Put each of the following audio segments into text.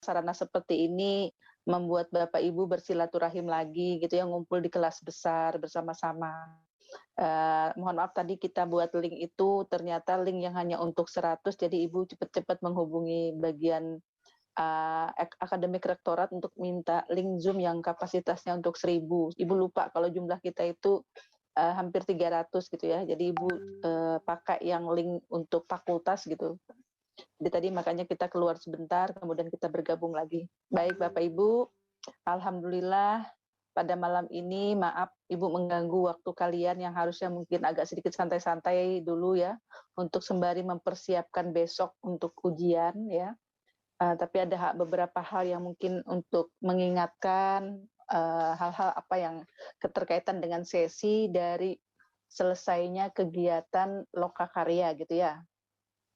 sarana seperti ini membuat Bapak Ibu bersilaturahim lagi gitu ya, ngumpul di kelas besar bersama-sama. Mohon maaf tadi kita buat link itu ternyata link yang hanya untuk 100, jadi Ibu cepat-cepat menghubungi bagian akademik rektorat untuk minta link Zoom yang kapasitasnya untuk 1000. Ibu lupa kalau jumlah kita itu hampir 300 gitu ya. Jadi Ibu pakai yang link untuk fakultas gitu. Jadi tadi makanya kita keluar sebentar, kemudian kita bergabung lagi. Baik Bapak Ibu, alhamdulillah pada malam ini maaf Ibu mengganggu waktu kalian yang harusnya mungkin agak sedikit santai-santai dulu ya, untuk sembari mempersiapkan besok untuk ujian ya. Tapi ada beberapa hal yang mungkin untuk mengingatkan hal-hal apa yang keterkaitan dengan sesi dari selesainya kegiatan lokakarya gitu ya.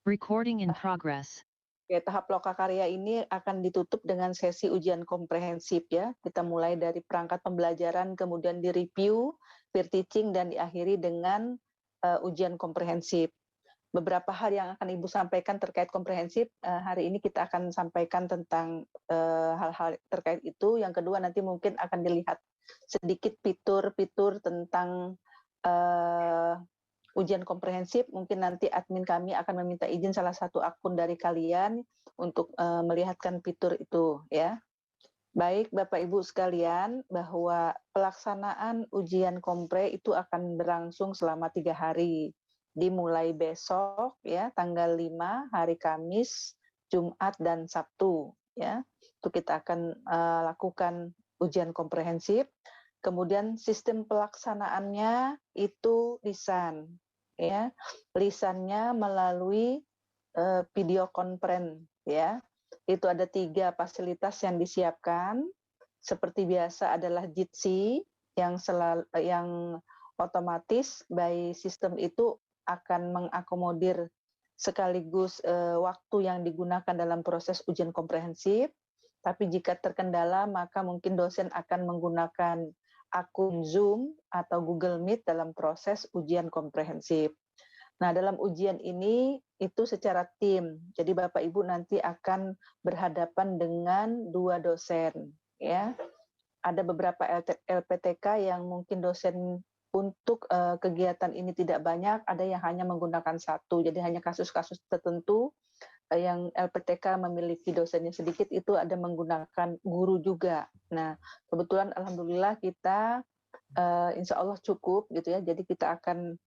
Recording in progress. Oke, tahap lokakarya ini akan ditutup dengan sesi ujian komprehensif ya. Kita mulai dari perangkat pembelajaran, kemudian di-review, peer teaching, dan diakhiri dengan ujian komprehensif. Beberapa hal yang akan Ibu sampaikan terkait komprehensif, hari ini kita akan sampaikan tentang hal-hal terkait itu. Yang kedua nanti mungkin akan dilihat sedikit fitur-fitur tentang ujian komprehensif. Mungkin nanti admin kami akan meminta izin salah satu akun dari kalian untuk melihatkan fitur itu ya. Baik Bapak Ibu sekalian, bahwa pelaksanaan ujian kompre itu akan berlangsung selama 3 hari. Dimulai besok ya, tanggal 5 hari Kamis, Jumat dan Sabtu ya. Itu kita akan lakukan ujian komprehensif. Kemudian sistem pelaksanaannya itu lisan ya. Lisannya melalui video conference ya. Itu ada 3 fasilitas yang disiapkan. Seperti biasa adalah Jitsi yang otomatis by sistem itu akan mengakomodir sekaligus waktu yang digunakan dalam proses ujian komprehensif. Tapi jika terkendala maka mungkin dosen akan menggunakan akun Zoom atau Google Meet dalam proses ujian komprehensif. Nah, dalam ujian ini itu secara tim. Jadi Bapak Ibu nanti akan berhadapan dengan 2 dosen ya. Ada beberapa LPTK yang mungkin dosen untuk kegiatan ini tidak banyak, ada yang hanya menggunakan 1. Jadi hanya kasus-kasus tertentu yang LPTK memiliki dosennya sedikit itu ada menggunakan guru juga. Nah, kebetulan alhamdulillah kita insya Allah cukup gitu ya. Jadi kita akan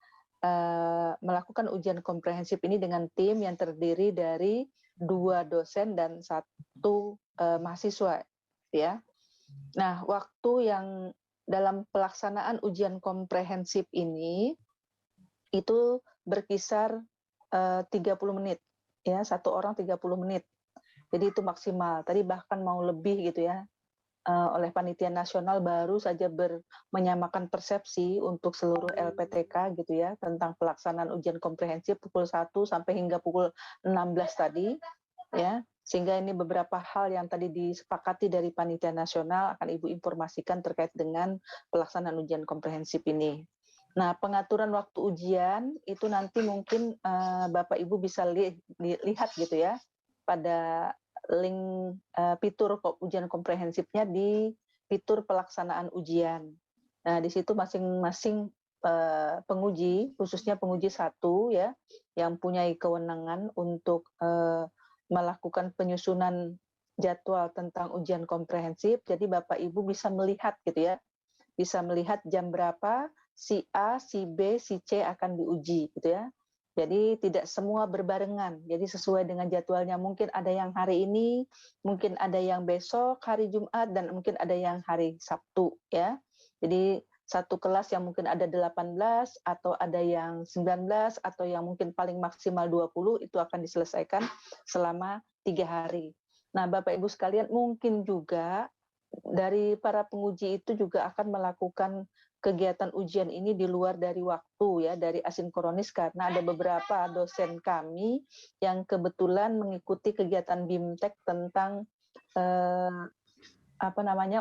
melakukan ujian komprehensif ini dengan tim yang terdiri dari 2 dosen dan 1 mahasiswa ya. Nah, waktu yang dalam pelaksanaan ujian komprehensif ini itu berkisar 30 menit ya, 1 orang 30 menit. Jadi itu maksimal. Tadi bahkan mau lebih gitu ya. Oleh panitia nasional baru saja menyamakan persepsi untuk seluruh LPTK gitu ya tentang pelaksanaan ujian komprehensif pukul 1 sampai hingga pukul 16 tadi ya. Sehingga ini beberapa hal yang tadi disepakati dari panitia nasional akan Ibu informasikan terkait dengan pelaksanaan ujian komprehensif ini. Nah, pengaturan waktu ujian itu nanti mungkin Bapak Ibu bisa lihat gitu ya pada link fitur ujian komprehensifnya di fitur pelaksanaan ujian. Nah, di situ masing-masing penguji, khususnya penguji 1 ya, yang punya kewenangan untuk melakukan penyusunan jadwal tentang ujian komprehensif. Jadi Bapak Ibu bisa melihat gitu ya, bisa melihat jam berapa si A, si B, si C akan diuji gitu ya. Jadi tidak semua berbarengan. Jadi sesuai dengan jadwalnya. Mungkin ada yang hari ini, mungkin ada yang besok hari Jumat, dan mungkin ada yang hari Sabtu ya. Jadi satu kelas yang mungkin ada 18 atau ada yang 19 atau yang mungkin paling maksimal 20 itu akan diselesaikan selama 3 hari. Nah, Bapak Ibu sekalian, mungkin juga dari para penguji itu juga akan melakukan kegiatan ujian ini di luar dari waktu ya, dari asinkronis, karena ada beberapa dosen kami yang kebetulan mengikuti kegiatan BIMTEK tentang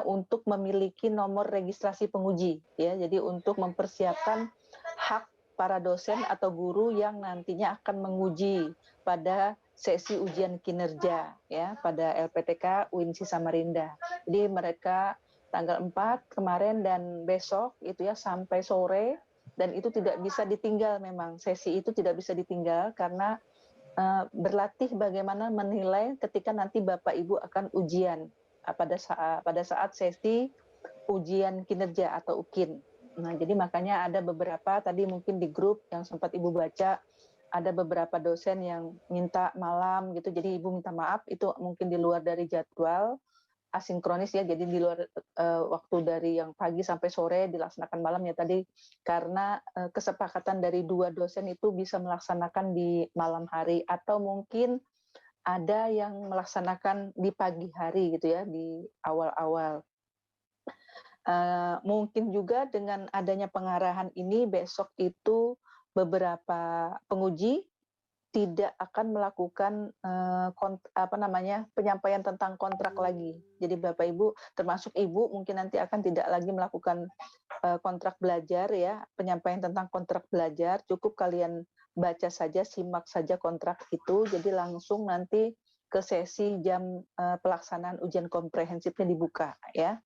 untuk memiliki nomor registrasi penguji ya. Jadi untuk mempersiapkan hak para dosen atau guru yang nantinya akan menguji pada sesi ujian kinerja ya pada LPTK UINSI Samarinda. Jadi mereka tanggal 4 kemarin dan besok itu ya sampai sore, dan itu tidak bisa ditinggal, memang sesi itu tidak bisa ditinggal karena berlatih bagaimana menilai ketika nanti Bapak Ibu akan ujian pada saat sesi ujian kinerja atau UKIN. Nah, jadi makanya ada beberapa tadi mungkin di grup yang sempat Ibu baca, ada beberapa dosen yang minta malam gitu. Jadi Ibu minta maaf, itu mungkin di luar dari jadwal asinkronis ya, jadi di luar waktu dari yang pagi sampai sore dilaksanakan malam ya tadi, karena kesepakatan dari 2 dosen itu bisa melaksanakan di malam hari, atau mungkin ada yang melaksanakan di pagi hari gitu ya, di awal-awal. Mungkin juga dengan adanya pengarahan ini besok itu beberapa penguji tidak akan melakukan penyampaian tentang kontrak lagi. Jadi Bapak Ibu, termasuk Ibu mungkin nanti akan tidak lagi melakukan kontrak belajar ya, penyampaian tentang kontrak belajar, cukup kalian baca saja, simak saja kontrak itu, jadi langsung nanti ke sesi jam pelaksanaan ujian komprehensifnya dibuka ya.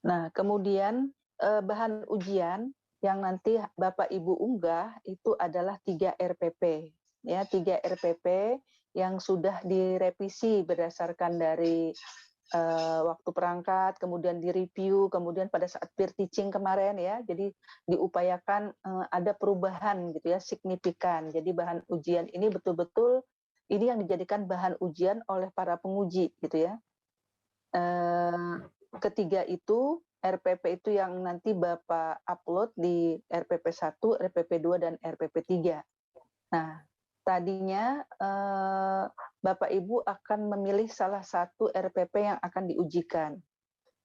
Nah, kemudian bahan ujian yang nanti Bapak Ibu unggah itu adalah 3 RPP. Ya, 3 RPP yang sudah direvisi berdasarkan dari waktu perangkat, kemudian direview, kemudian pada saat peer teaching kemarin ya, jadi diupayakan ada perubahan gitu ya, signifikan. Jadi bahan ujian ini betul-betul ini yang dijadikan bahan ujian oleh para penguji gitu ya. Ketiga itu RPP itu yang nanti Bapak upload di RPP 1, RPP 2, dan RPP 3. Nah, tadinya Bapak Ibu akan memilih salah satu RPP yang akan diujikan.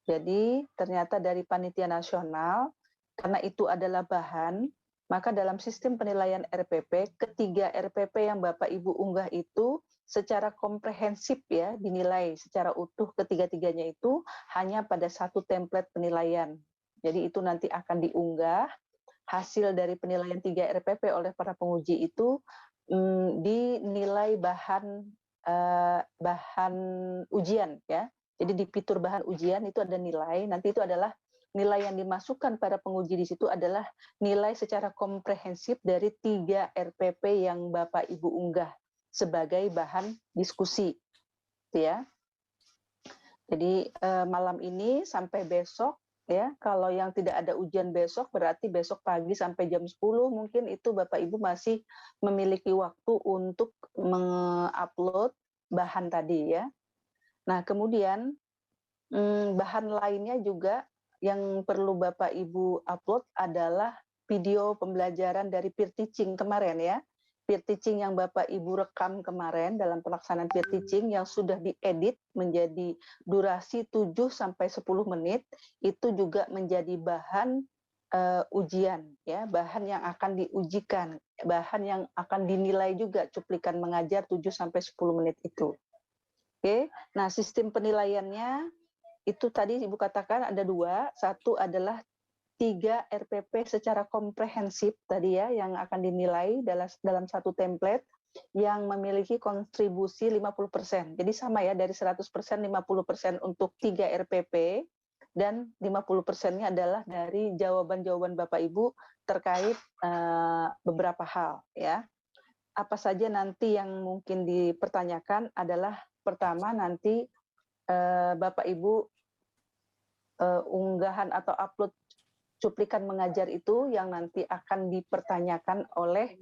Jadi ternyata dari panitia nasional, karena itu adalah bahan, maka dalam sistem penilaian RPP, ketiga RPP yang Bapak Ibu unggah itu secara komprehensif ya, dinilai secara utuh ketiga-tiganya itu hanya pada satu template penilaian. Jadi itu nanti akan diunggah, hasil dari penilaian 3 RPP oleh para penguji itu dinilai bahan ujian ya. Jadi di fitur bahan ujian itu ada nilai, nanti itu adalah nilai yang dimasukkan para penguji di situ adalah nilai secara komprehensif dari 3 RPP yang Bapak Ibu unggah sebagai bahan diskusi. Ya. Jadi malam ini sampai besok ya, kalau yang tidak ada ujian besok berarti besok pagi sampai jam 10 mungkin itu Bapak Ibu masih memiliki waktu untuk mengupload bahan tadi ya. Nah, kemudian bahan lainnya juga yang perlu Bapak Ibu upload adalah video pembelajaran dari peer teaching kemarin ya. Peer teaching yang Bapak Ibu rekam kemarin dalam pelaksanaan peer teaching yang sudah diedit menjadi durasi 7 sampai 10 menit itu juga menjadi bahan ujian ya, bahan yang akan diujikan, bahan yang akan dinilai juga cuplikan mengajar 7 sampai 10 menit itu. Oke. Nah, sistem penilaiannya itu tadi Ibu katakan ada 2, satu adalah 3 RPP secara komprehensif tadi ya, yang akan dinilai dalam satu template yang memiliki kontribusi 50%. Jadi sama ya, dari 100%, 50% untuk 3 RPP, dan 50%-nya adalah dari jawaban-jawaban Bapak Ibu terkait beberapa hal ya. Apa saja nanti yang mungkin dipertanyakan adalah pertama nanti Bapak Ibu unggahan atau upload cuplikan mengajar itu yang nanti akan dipertanyakan oleh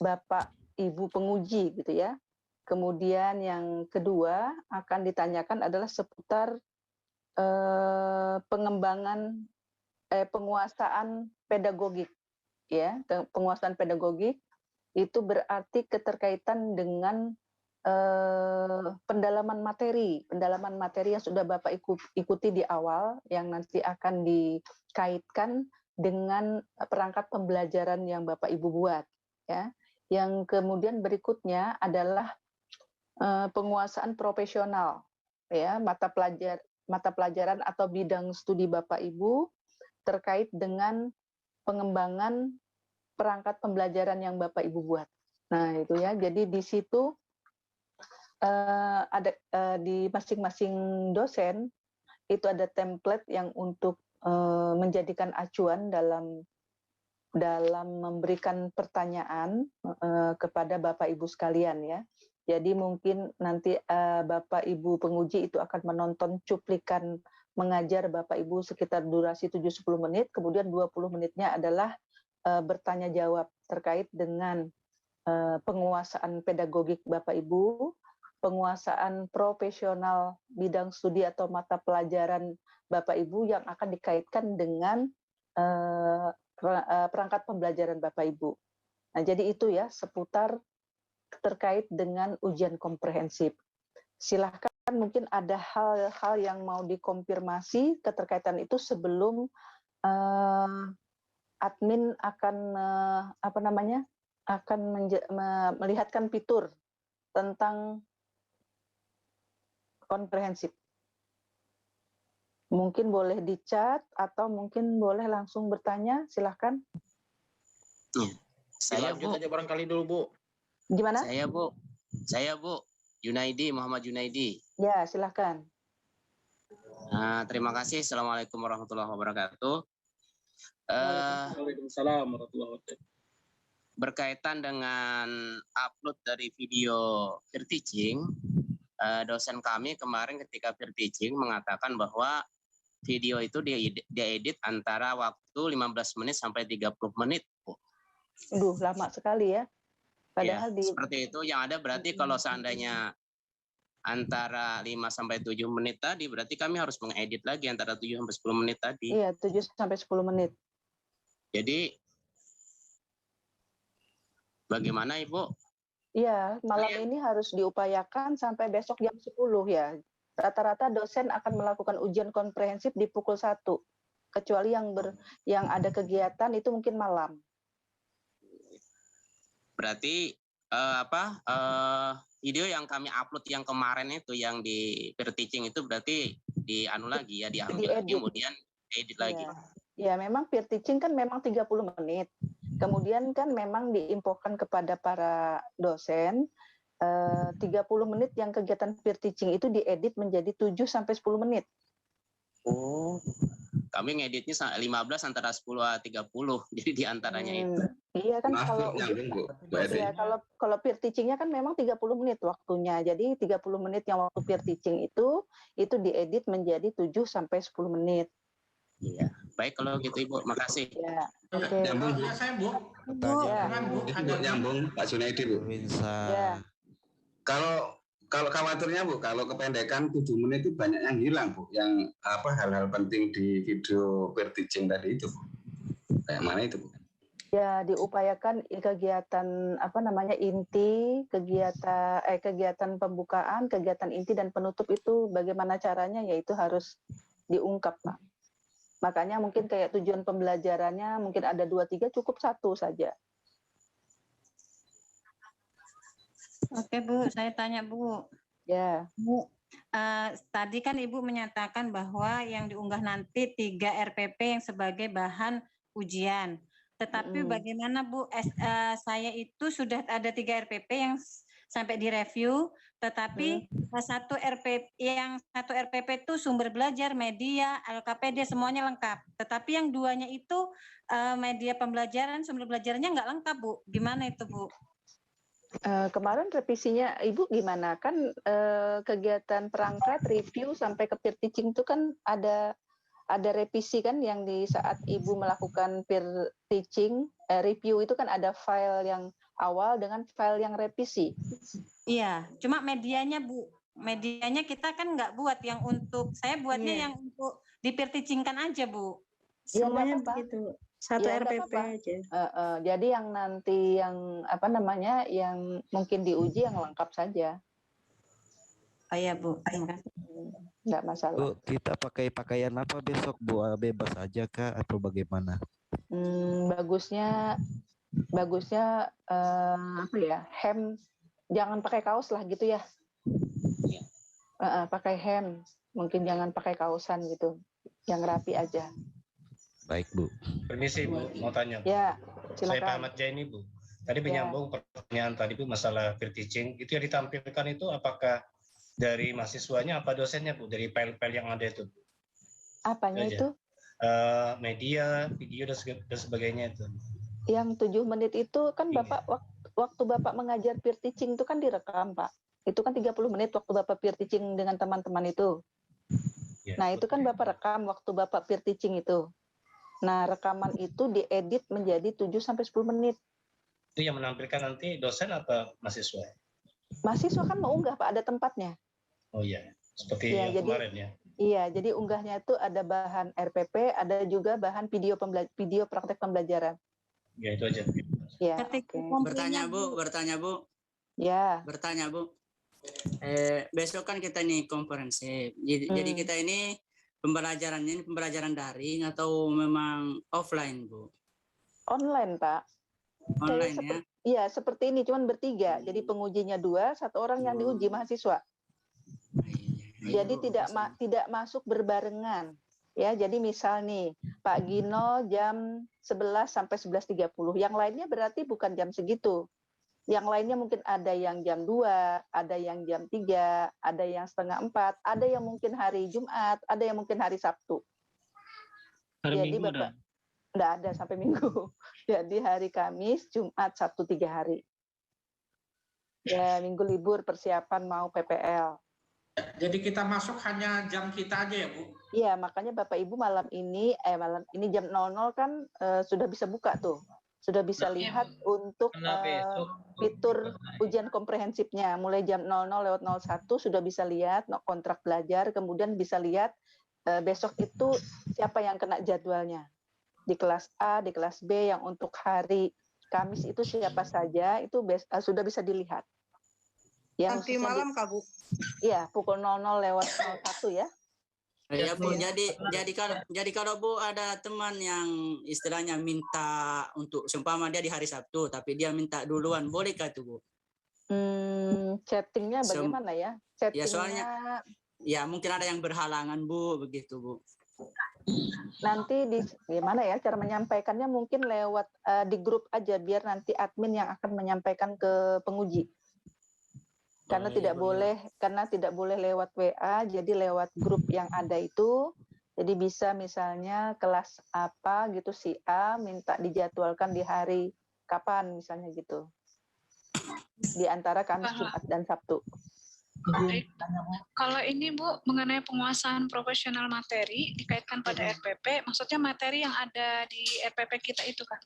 Bapak Ibu penguji gitu ya. Kemudian yang kedua akan ditanyakan adalah seputar penguasaan pedagogik ya. Penguasaan pedagogik itu berarti keterkaitan dengan pendalaman materi yang sudah Bapak ikuti di awal yang nanti akan dikaitkan dengan perangkat pembelajaran yang Bapak Ibu buat ya. Yang kemudian berikutnya adalah penguasaan profesional ya, mata pelajaran atau bidang studi Bapak Ibu terkait dengan pengembangan perangkat pembelajaran yang Bapak Ibu buat. Nah, itu ya. Jadi di situ ada di masing-masing dosen itu ada template yang untuk menjadikan acuan dalam memberikan pertanyaan kepada Bapak Ibu sekalian ya. Jadi mungkin nanti Bapak Ibu penguji itu akan menonton cuplikan mengajar Bapak Ibu sekitar durasi 7-10 menit, kemudian 20 menitnya adalah bertanya jawab terkait dengan penguasaan pedagogik Bapak Ibu, penguasaan profesional bidang studi atau mata pelajaran Bapak Ibu yang akan dikaitkan dengan perangkat pembelajaran Bapak Ibu. Nah, jadi itu ya seputar terkait dengan ujian komprehensif. Silahkan mungkin ada hal-hal yang mau dikonfirmasi keterkaitan itu sebelum admin akan melihatkan fitur tentang komprehensif. Mungkin boleh di chat atau mungkin boleh langsung bertanya, silahkan. Saya Bu aja barangkali dulu Bu. Gimana? Saya Bu, Junaidi, Muhammad Junaidi. Ya, silahkan. Terima kasih. Assalamualaikum warahmatullahi wabarakatuh. Waalaikumsalam warahmatullahi wabarakatuh. Berkaitan dengan upload dari video peer teaching, dosen kami kemarin ketika peer teaching mengatakan bahwa video itu diedit antara waktu 15 menit sampai 30 menit. Aduh, lama sekali ya. Padahal ya, seperti itu yang ada berarti kalau seandainya antara 5 sampai 7 menit tadi berarti kami harus mengedit lagi antara 7 sampai 10 menit tadi. Iya, 7 sampai 10 menit. Jadi bagaimana Ibu? Iya, malam ini harus diupayakan sampai besok jam 10 ya. Rata-rata dosen akan melakukan ujian komprehensif di pukul 1. Kecuali yang ada kegiatan itu mungkin malam. Berarti video yang kami upload yang kemarin itu yang di peer teaching itu berarti diambil lagi kemudian edit lagi. Ya, memang peer teaching kan memang 30 menit. Kemudian kan memang diinfokan kepada para dosen 30 menit yang kegiatan peer teaching itu diedit menjadi 7 sampai 10 menit. Oh. Kami ngeditnya 15 antara 10 a 30. Jadi di antaranya itu. Iya kan kalau peer teaching-nya kan memang 30 menit waktunya. Jadi 30 menit yang waktu peer teaching itu diedit menjadi 7 sampai 10 menit. Iya. Baik kalau gitu Ibu, makasih. Ya. Oke. Nyambung Bu. Saya Bu. Nyambung Pak Junaidi Bu. Ya. Kalau khawatirnya Bu, kalau kependekan 7 menit itu banyak yang hilang Bu, yang hal-hal penting di video peer teaching tadi itu Bu. Kayak mana itu Bu? Ya, diupayakan kegiatan inti, kegiatan pembukaan, kegiatan inti dan penutup itu bagaimana caranya yaitu harus diungkap, Pak. Makanya mungkin kayak tujuan pembelajarannya mungkin ada 2-3 cukup 1 saja. Oke Bu, saya tanya Bu. Ya. Bu, tadi kan Ibu menyatakan bahwa yang diunggah nanti 3 RPP yang sebagai bahan ujian. Tetapi bagaimana Bu, saya itu sudah ada 3 RPP yang sampai direview, tetapi satu RPP itu sumber belajar, media, LKPD semuanya lengkap. Tetapi yang 2-nya itu media pembelajaran, sumber belajarnya nggak lengkap Bu. Gimana itu Bu? Kemarin revisinya Ibu gimana? Kan kegiatan perangkat, review sampai ke peer teaching itu kan ada revisi kan yang di saat Ibu melakukan peer teaching, review itu kan ada file yang awal dengan file yang revisi. Iya, cuma medianya Bu. Medianya kita kan nggak buat yang untuk, saya buatnya yang untuk di peer teaching-kan aja Bu. Semuanya begitu. Satu RPP aja. Jadi yang nanti yang yang mungkin diuji yang lengkap saja. Oh iya Bu, terima kasih. Nggak masalah. Bu, kita pakai pakaian apa besok Bu? Bebas aja kah atau bagaimana? Bagusnya hem, jangan pakai kaos lah gitu ya. Pakai hem, mungkin jangan pakai kaosan gitu, yang rapi aja. Baik Bu. Permisi Bu, mau tanya. Ya, silakan. Saya Pak Ahmad Jaini Bu. Tadi menyambung pertanyaan tadi Bu masalah peer teaching, itu yang ditampilkan itu apakah dari mahasiswanya apa dosennya Bu, dari file-file yang ada itu? Apanya itu? Media, video dan sebagainya itu. Yang 7 menit itu kan Iya. Bapak waktu Bapak mengajar peer teaching itu kan direkam, Pak. Itu kan 30 menit waktu Bapak peer teaching dengan teman-teman itu. Ya, Nah, itu kan Bapak rekam waktu Bapak peer teaching itu. Nah, rekaman itu diedit menjadi 7 sampai 10 menit. itu yang menampilkan nanti dosen atau mahasiswa? Mahasiswa kan mau unggah, Pak, ada tempatnya. Oh iya, seperti Ya, yang jadi kemarin ya. Iya, jadi unggahnya itu ada bahan RPP, ada juga bahan video praktek pembelajaran. Ya itu aja. Ya, Ketika oke. Bertanya Bu. Ya, Bertanya Bu. Besok kan kita nih konferensi. Jadi kita ini pembelajaran daring atau memang offline Bu? online, Pak. Online ya. Iya, seperti ini, cuman bertiga. Jadi pengujinya 2, 1 orang yang diuji mahasiswa. Jadi Bu, tidak masuk berbarengan. Ya, jadi misal nih, Pak Gino jam 11 sampai 11.30. Yang lainnya berarti bukan jam segitu. Yang lainnya mungkin ada yang jam 2, ada yang jam 3, ada yang setengah 4, ada yang mungkin hari Jumat, ada yang mungkin hari Sabtu. Hari Jadi Minggu Bapak enggak ada sampai Minggu. Jadi hari Kamis, Jumat, Sabtu 3 hari. Ya, Minggu libur persiapan mau PPL. Jadi kita masuk hanya jam kita aja ya Bu? Iya, makanya Bapak Ibu malam ini jam 00 kan sudah bisa buka tuh. Sudah bisa lihat untuk fitur ujian komprehensifnya. Mulai jam 00:01 sudah bisa lihat kontrak belajar, kemudian bisa lihat besok itu siapa yang kena jadwalnya. Di kelas A, di kelas B yang untuk hari Kamis itu siapa saja, itu sudah bisa dilihat. Yang nanti malam Kak Bu? Iya, pukul 00:01 ya. Ya Bu, jadi kalau Bu ada teman yang istilahnya minta untuk seumpama dia di hari Sabtu, tapi dia minta duluan, bolehkah itu Bu? Chattingnya bagaimana ya? Chattingnya, ya soalnya ya mungkin ada yang berhalangan Bu, begitu Bu. Nanti gimana ya cara menyampaikannya, mungkin lewat di grup aja biar nanti admin yang akan menyampaikan ke penguji. Karena tidak boleh lewat WA, jadi lewat grup yang ada itu. Jadi bisa misalnya kelas apa gitu si A minta dijadwalkan di hari kapan misalnya gitu. Di antara Kamis, Jumat dan Sabtu. Baik. Kalau ini Bu mengenai penguasaan profesional materi dikaitkan pada RPP, maksudnya materi yang ada di RPP kita itu kan?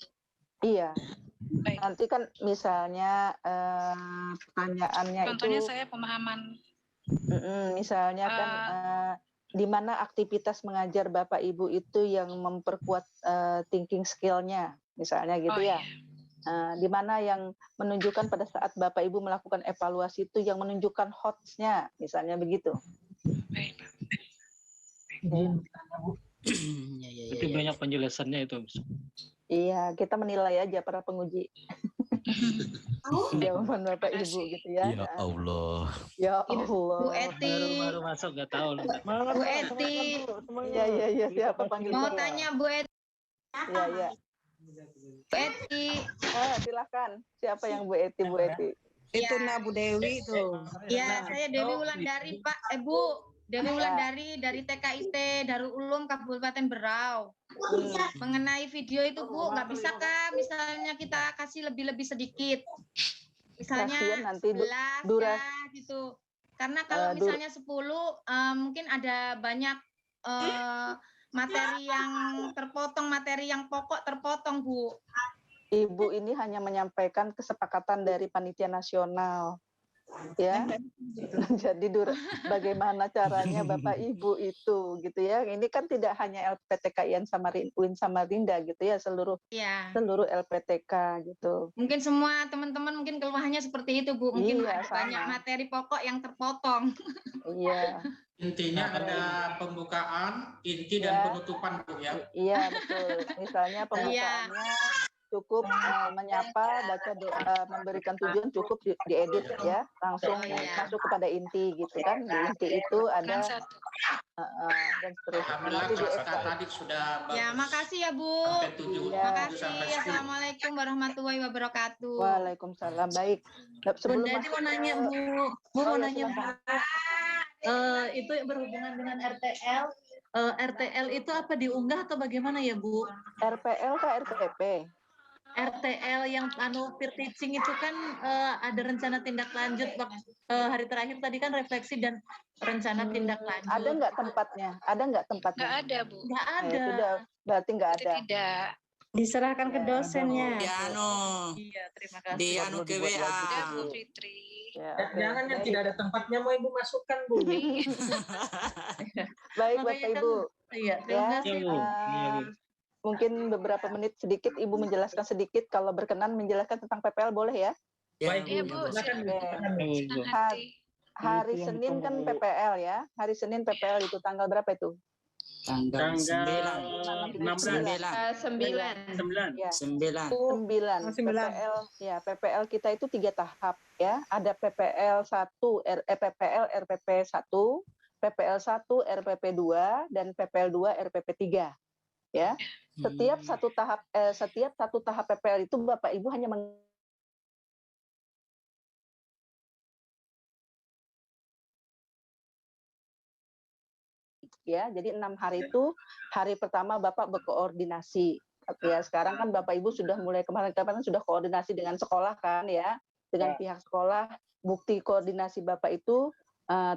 Iya. Baik. Nanti kan misalnya pertanyaannya contohnya itu. Saya pemahaman. Misalnya kan di mana aktivitas mengajar Bapak Ibu itu yang memperkuat thinking skill-nya, misalnya gitu ya. Iya. Di mana yang menunjukkan pada saat Bapak Ibu melakukan evaluasi itu yang menunjukkan hots-nya, misalnya begitu. Baik. Itu banyak penjelasannya itu. Iya, kita menilai aja para penguji. Jawaban Bapak Ibu gitu ya. Ya Allah. Ya Allah. Bu Eti. Baru masuk nggak tahu. Bu Eti. Iya, siapa panggil? Mau tanya Bu Eti. Iya. Bu Eti. Silakan. Siapa yang Bu Eti? Bu Eti. Itu Bu Dewi tuh. Ya, saya Dewi Wulandari Pak. Bu, Dewi Wulandari dari TKIT Darul Ulum Kabupaten Berau. Mengenai video itu Bu, nggak bisa Kak? Misalnya kita kasih lebih sedikit. Misalnya nanti 11 ya, gitu. Karena kalau misalnya 10 mungkin ada banyak materi yang terpotong, materi yang pokok terpotong Bu. Ibu ini hanya menyampaikan kesepakatan dari panitia nasional, ya. Jadi bagaimana caranya Bapak Ibu itu, gitu ya. Ini kan tidak hanya LPTK UIN Samarinda gitu ya, seluruh LPTK gitu. Mungkin semua teman-teman mungkin keluhannya seperti itu Bu. Mungkin Iya, banyak materi pokok yang terpotong. Iya. Intinya ada pembukaan, inti dan penutupan Bu ya. Iya betul. Misalnya pembukaannya cukup menyapa, baca doa, memberikan tujuan cukup diedit ya, langsung masuk kepada inti gitu kan. Di inti itu ada dan seterusnya. Alhamdulillah Nanti kelas dievaluasi. tadi sudah bagus. Ya, makasih ya Bu. Sampai 7 Makasih. sampai 10. Assalamualaikum warahmatullahi wabarakatuh. Waalaikumsalam. Baik. Sebelum Bunda masuk mau nanya ke- Bu, Bu Oh, mau ya, nanya Bu. silakan. Itu berhubungan dengan RTL. RTL itu apa diunggah atau bagaimana ya Bu? RPL ke RPP? RTL yang peer teaching itu kan ada rencana tindak lanjut hari terakhir tadi kan refleksi dan rencana tindak lanjut. Ada nggak tempatnya? Ada nggak tempatnya? Nggak ada, Bu. Nggak Nah, ada. ya sudah, berarti nggak ada. Tidak. Diserahkan ke dosennya. Di anu, Iya, terima kasih. di anu ke WA. Ada, Bu Fitri. Ya, oke. Jangan yang Baik. tidak ada tempatnya mau Ibu masukkan, Bu. Baik, Makanya Bapak kan- Ibu. Iya, terima Ya, kasih. Bu. Iya, Bu. mungkin beberapa menit sedikit Ibu menjelaskan sedikit, kalau berkenan menjelaskan tentang PPL boleh ya? Ya, Iya, Bu. Silakan, Bu. Oke. Silakan, Bu. Senang Ha- hati. Hari Itu yang Senin kan ditunggu. PPL ya. Hari Senin PPL itu tanggal berapa itu? Tanggal 9. 9. 9. Ya. 9. 9. 9. PPL ya, PPL kita itu 3 tahap ya. Ada PPL 1, PPL RPP 1, PPL 1 RPP 2 dan PPL 2 RPP 3. Ya. Setiap satu tahap PPL itu Bapak Ibu hanya ya, jadi 6 hari itu hari pertama Bapak berkoordinasi. Ya, sekarang kan Bapak Ibu sudah mulai kemarin-kemarin sudah koordinasi dengan sekolah kan ya, dengan pihak sekolah. Bukti koordinasi Bapak itu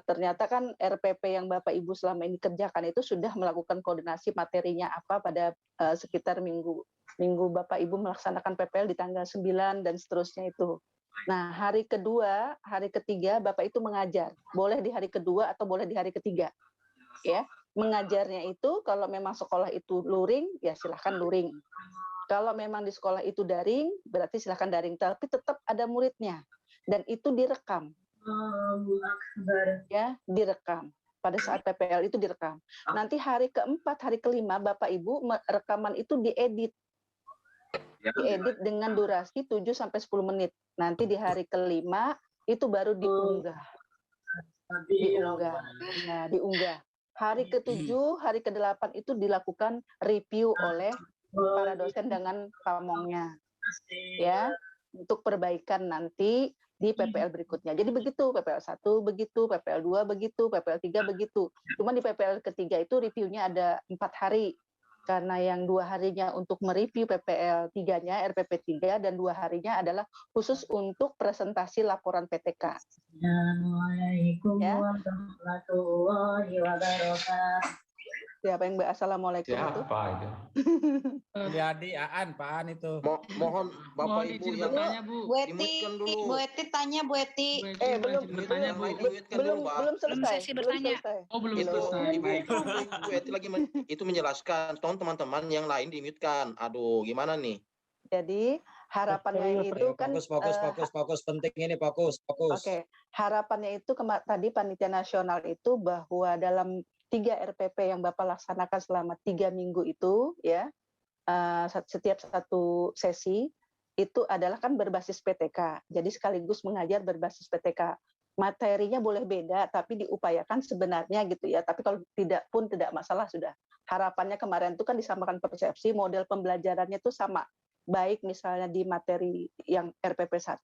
ternyata kan RPP yang Bapak Ibu selama ini kerjakan itu sudah melakukan koordinasi materinya apa pada sekitar minggu Bapak Ibu melaksanakan PPL di tanggal 9 dan seterusnya itu. Nah, hari kedua, hari ketiga Bapak itu mengajar. Boleh di hari kedua atau boleh di hari ketiga. Ya, mengajarnya itu kalau memang sekolah itu luring, ya silahkan luring. Kalau memang di sekolah itu daring, berarti silahkan daring. Tapi tetap ada muridnya dan itu direkam. Ya, direkam. Pada saat PPL itu direkam. Nanti hari keempat, hari kelima, Bapak Ibu rekaman itu diedit. Diedit dengan durasi 7 sampai 10 menit. Nanti di hari kelima itu baru diunggah. Diunggah. Hari ke-7, hari ke-8 itu dilakukan review oleh para dosen dengan pamongnya. Ya, untuk perbaikan nanti di PPL berikutnya. Jadi begitu, PPL 1 begitu, PPL 2 begitu, PPL 3 begitu. Cuma di PPL ketiga itu reviewnya ada 4 hari. Karena yang 2 harinya untuk mereview PPL 3-nya, RPP 3, dan 2 harinya adalah khusus untuk presentasi laporan PTK. Assalamualaikum warahmatullahi wabarakatuh. Siapa yang Assalamualaikum itu? Siapa itu? Jadi Aan, Pak Aan itu. Mohon Bapak Ibu yang Bu Eti tanya Bu Eti. Belum selesai. Oh, belum selesai. Ibu Eti lagi itu menjelaskan, teman-teman yang lain di-mute-kan. Aduh, gimana nih? Jadi harapannya itu kan fokus penting ini fokus. Oke, harapannya itu tadi panitia nasional itu bahwa dalam 3 RPP yang Bapak laksanakan selama 3 minggu itu ya, setiap satu sesi itu adalah kan berbasis PTK. Jadi sekaligus mengajar berbasis PTK. Materinya boleh beda tapi diupayakan sebenarnya gitu ya. Tapi kalau tidak pun tidak masalah sudah. Harapannya kemarin itu kan disamakan persepsi, model pembelajarannya itu sama. Baik misalnya di materi yang RPP 1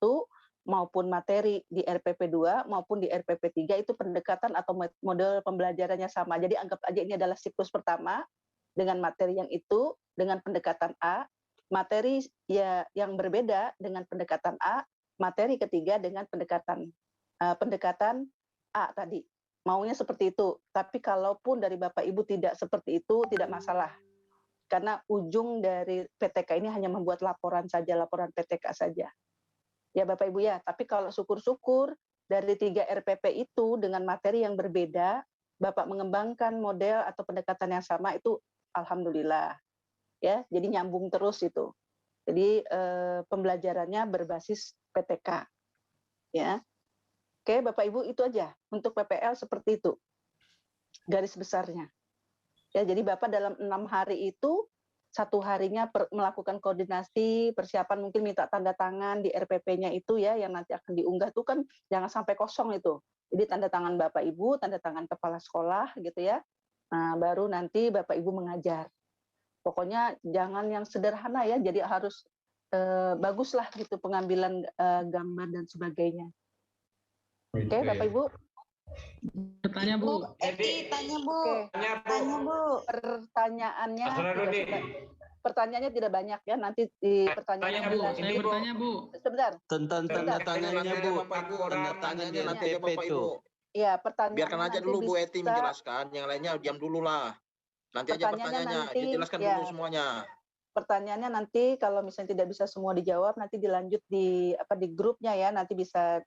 maupun materi di RPP 2 maupun di RPP 3 itu pendekatan atau model pembelajarannya sama. Jadi anggap aja ini adalah siklus pertama dengan materi yang itu dengan pendekatan A, materi ya yang berbeda dengan pendekatan A, materi ketiga dengan pendekatan A tadi. Maunya seperti itu. Tapi kalaupun dari Bapak Ibu tidak seperti itu tidak masalah. Karena ujung dari PTK ini hanya membuat laporan saja, laporan PTK saja. Ya Bapak Ibu ya, tapi kalau syukur-syukur dari 3 RPP itu dengan materi yang berbeda, Bapak mengembangkan model atau pendekatan yang sama itu alhamdulillah. Ya, jadi nyambung terus itu. Jadi pembelajarannya berbasis PTK. Ya. Oke, Bapak Ibu itu aja untuk PPL seperti itu. Garis besarnya. Ya, jadi Bapak dalam 6 hari itu satu harinya melakukan koordinasi, persiapan mungkin minta tanda tangan di RPP-nya itu ya, yang nanti akan diunggah tuh kan jangan sampai kosong itu. Jadi tanda tangan Bapak Ibu, tanda tangan kepala sekolah gitu ya. Nah, baru nanti Bapak Ibu mengajar. Pokoknya jangan yang sederhana ya, jadi harus baguslah gitu pengambilan gambar dan sebagainya. Oke, Bapak Ibu. Bertanya Bu. Tanya Bu. Tanya Bu. Pertanyaannya tidak banyak ya. Nanti di pertanyaan Bu. Saya bertanya Bu. Sebentar. Tentang tanda tangannya Bu. Tanda tangannya nanti aja Bapak Ibu. Iya, pertanyaan. Biarkan aja dulu Bu Eti menjelaskan. Yang lainnya diam dulu lah. Nanti aja pertanyaannya. Dijelaskan dulu semuanya. Pertanyaannya nanti kalau misalnya tidak bisa semua dijawab, nanti dilanjut di grupnya ya. Nanti bisa